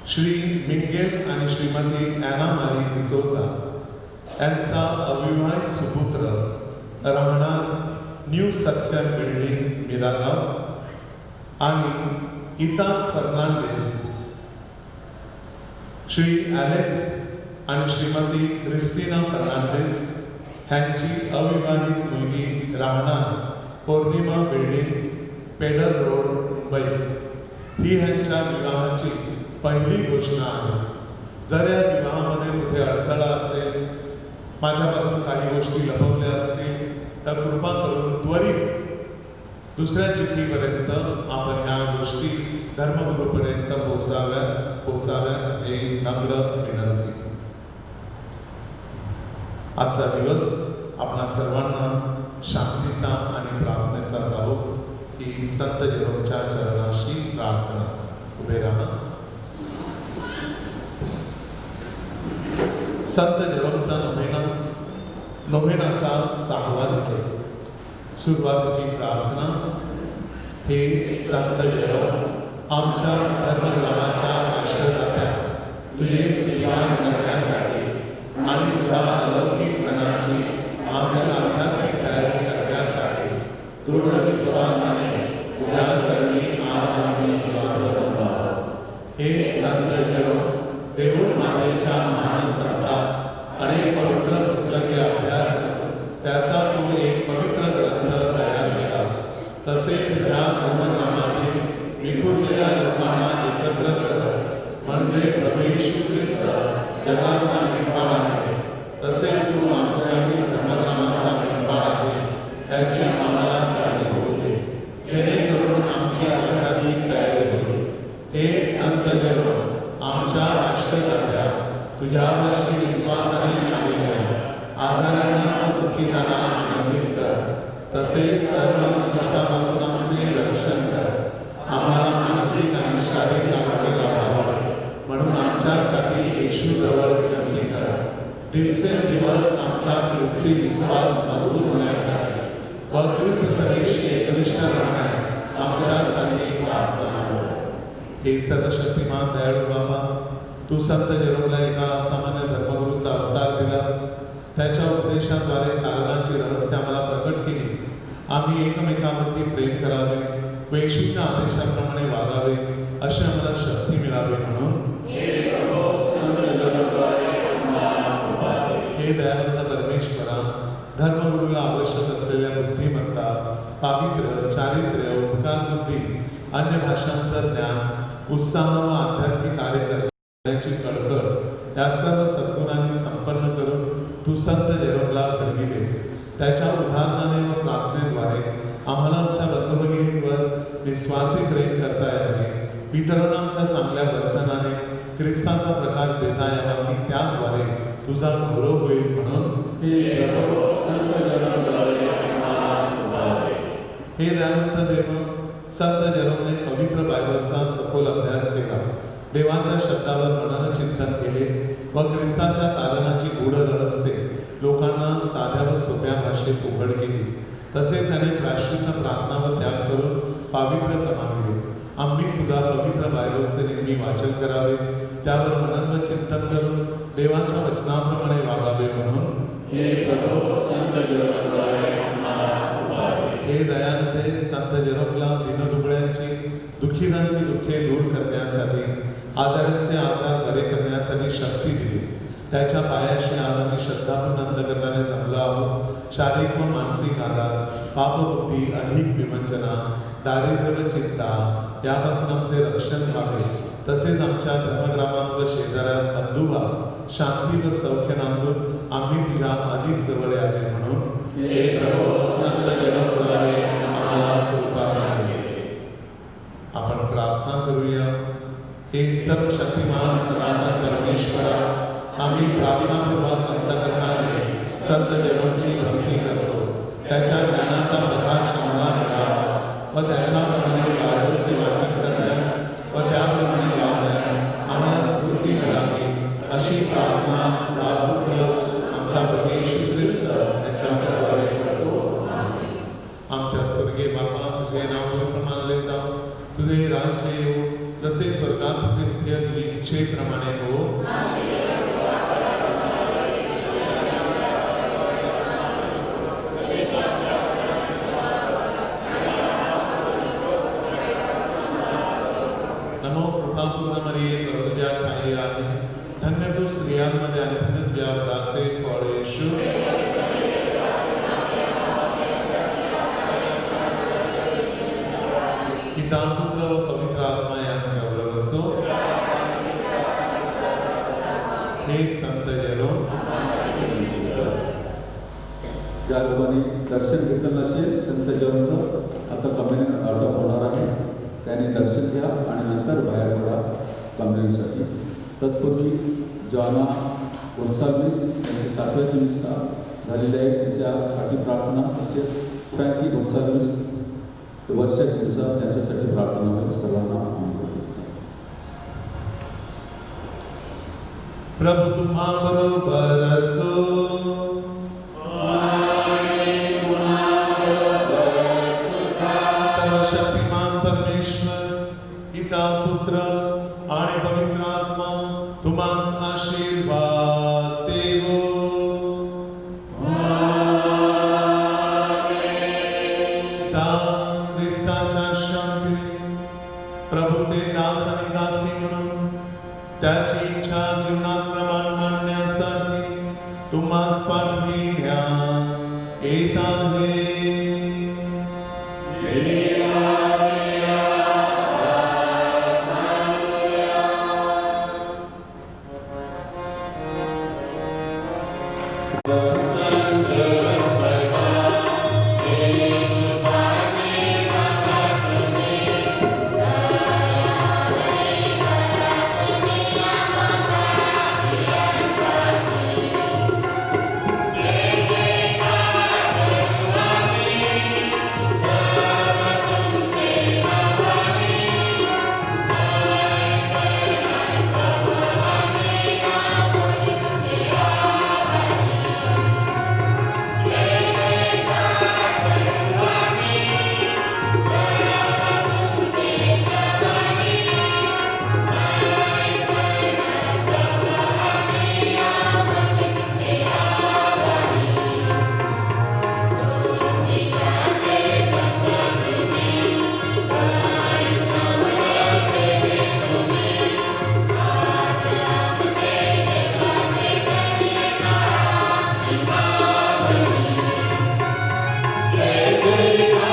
श्री मिंगेल आणि श्रीमती ॲना मारी डिसोजा यांचा अविवाहित सुपुत्र राहणार न्यू सत्यम बिल्डिंग मिरागाव आणि इता फर्नांडिस, श्री ॲलेक्स आणि श्रीमती क्रिस्टिना फर्नांडिस यांची अविवाहित मुलगी राहणार पौर्णिमा बिल्डिंग पेडर रोड मुंबई. ही ह्यांच्या विवाहाची पहिली घोषणा आहे. जर या विवाहामध्ये कुठे अडथळा असेल, माझ्यापासून काही गोष्टी लपवल्या असतील तर कृपा करून त्वरित दुसऱ्या चिठ्ठीपर्यंत आपण ह्या गोष्टी धर्मगुरूपर्यंत पोहोचाव्यात ही नम्र विनंती. आजचा दिवस आपणा सर्वांना शांतीचा आणि प्रार्थनेचा जावो ही संत जेरोमच्या चरणाशी प्रार्थना. उभे राहा. संत जेरोमचा नोव्हेनाचा 6वा दिवस. सुरुवातीची प्रार्थना. हे संत जेरोम, आमच्या धर्मग्रामाच्या आश्रयात तुझे स्वीकार करण्यासाठी आणि तुझ्या अलौकिक सणाची आमच्या आध्यात्मिक तयारी करण्यासाठी दृढ विश्वासाने तुझ्या चरणी आज आम्ही प्रार्थना. हे संत जेरोम, देऊळ मातेच्या महान सत्ता अनेक पवित्र पुस्तके अभ्यास त्याचा तू एक पवित्र ग्रंथ तयार केला. तसेच तुझ्या धर्मग्रामातील विखुरलेल्या लोकांना एकत्र करत म्हणजे प्रभू येशू ख्रिस्त जगाचा निर्माण आहे. तसेच तू आमच्याही धर्मग्रामाचा निर्माण आहे त्याची आम्हाला जाणीव होते, जेणेकरून आमची आध्यात्मिक तयारी होईल. हे संत जेरोम, आमच्या आश्रयातल्या तुझ्यावरची विश्वासाने आलेल्या आजारांना दुःखितांना आनंदित कर. तसेच सर्व कष्टापासून आमचे रक्षण कर. आम्हाला मानसिक आणि शारीरिक आरोग्य लाभावे म्हणून आमच्यासाठी येशू जवळ विनंती कर. दिवसेंदिवस आमचा ख्रिस्ती विश्वास मजबूत होण्यासाठी व ख्रिस्तशी एकनिष्ठ राहण्यास आमच्यासाठी प्रार्थना कर. हे सर्वशक्तिमान दयाळू बाबा, तू संत जेरोमला एका असामान्य धर्मगुरूचा अवतार दिलास. त्याच्या उपदेशाद्वारे कारणाची रहस्य आम्हाला प्रकट केली. आम्ही एकमेकांवरती प्रेम करावे, येशूच्या आदेशाप्रमाणे वागावे अशी आम्हाला शक्ती मिळावी म्हणून हे दयावंत परमेश्वरा, धर्मगुरूला आवश्यक असलेल्या बुद्धिमत्ता, पावित्र्य, चारित्र्य, उपकार बुद्धी, अन्य भाषांचं ज्ञान, उत्साह व आध्यात्मिक कार्य करण्याची कळकळ या सर्व सद्गुणांनी संपन्न करून तू संत जेरोमला घडविलेस. त्याच्या उदाहरणाने व प्रार्थनेद्वारे आम्हाला आमच्या बंधुभगिनींवर निस्वार्थी प्रेम करता यावे वितरणाच्या चांगल्या वर्तनाने ख्रिस्ताचा प्रकाश देता यावा की त्याद्वारे तुझा गौरव होईल म्हणून हे दयावंत देव, संत जेरोमने पवित्र बायबलचा सखोल अभ्यास केला, देवाच्या शब्दावर मनन चिंतन केले व ख्रिस्ताच्या तारणाची गूढ रहस्ये लोकांना साध्या व सोप्या भाषेत उघड केली. तसे त्याने प्रायश्चित्त प्रार्थना व त्याग करून पावित्र्य कमावले. आम्ही सुद्धा पवित्र बायबलचे नेहमी वाचन करावे, त्यावर मनन व चिंतन करून देवाच्या वचनाप्रमाणे वागावे म्हणून हे दयानते संत जेरोमला दीनदुबळ्यांची दुःखीदांची दुःखे दूर करण्यासाठी, आजारांचे आजार बरे करण्यासाठी शक्ती दिलीस. त्याच्या पायाशी आज आम्ही श्रद्धापूर्ण अंतकरणाने जमलो आहोत. शारीरिक व मानसिक आधार, पापबुद्धी, अधिक विवंचना, दारिद्र्य व चिंता यापासून आमचे रक्षण व्हावे. तसेच आमच्या धर्मग्रामात व शेजाऱ्यात बंधुभाव, शांती व सौख्य नांदून आम्ही तुझ्या अधिक जवळ यावे म्हणून हे प्रभू संत जेरोमद्वारे आम्हाला कृपा करावी. आपण प्रार्थना करूया. हे सर्व शक्तिमान सनातन परमेश्वरा, आम्ही प्रार्थनापूर्वक अंतकरणाने संत जेरोमची भक्ती करतो. त्याच्या ज्ञानाचा प्रकाश आम्हाला मिळावा व त्याच्याप्रमाणे बायबलचे वाचन करण्यास व त्याप्रमाणे वागण्यास आम्हाला स्फूर्ती मिळावी अशी प्रार्थना आमचा प्रभू येशू ख्रिस्त याच्याद्वारे करतो. आमच्या स्वर्गीय बाबा, तुझे नाव पवित्र मानले जाओ, तुझे राज्य येऊ, जसे स्वर्गात तसे पृथ्वीवर तुझी इच्छेप्रमाणे हो. नमो कृपापूर्ण मरिये, करुणा ठाई आहे, धन्य तू स्त्रियांमध्ये आणि धन्य तुझ्या उदराचे फळ येशू. पिता पुत्र व पवित्र आत्मा यांचे अवलंब असो. हे संत जेरोम, ज्या लोकांनी दर्शन घेतलं नसेल संत जेरोमचं, आता कम्युनियन ऑर्डर होणार आहे, त्याने दर्शन घ्या आणि नंतर बाहेर पडा कम्युनियनसाठी. तत्पूर्वी जॉना गोन्साल्विस यांचे 7व्या जन्मदिवस झालेले आहे, त्याच्यासाठी प्रार्थना. तसेच फ्रँकी गोन्साल्विस वर्षाचे दिवसात त्यांच्यासाठी प्रार्थना होईल. सर्वांना आमंत्रण. प्रभु तुम्हाबरोबर असो. सर्वशक्तिमान परमेश्वर, पिता पुत्र आणि पवित्र आत्मा तुम्हास आशीर्वाद देवो. ख्रिस्ताच्या शांतीने प्रभूचे दास आणि दासी म्हणून त्याची इच्छा जीवनात प्रमाण मांडण्यासाठी तुम्हास पाठविण्या येत आहे. जय जय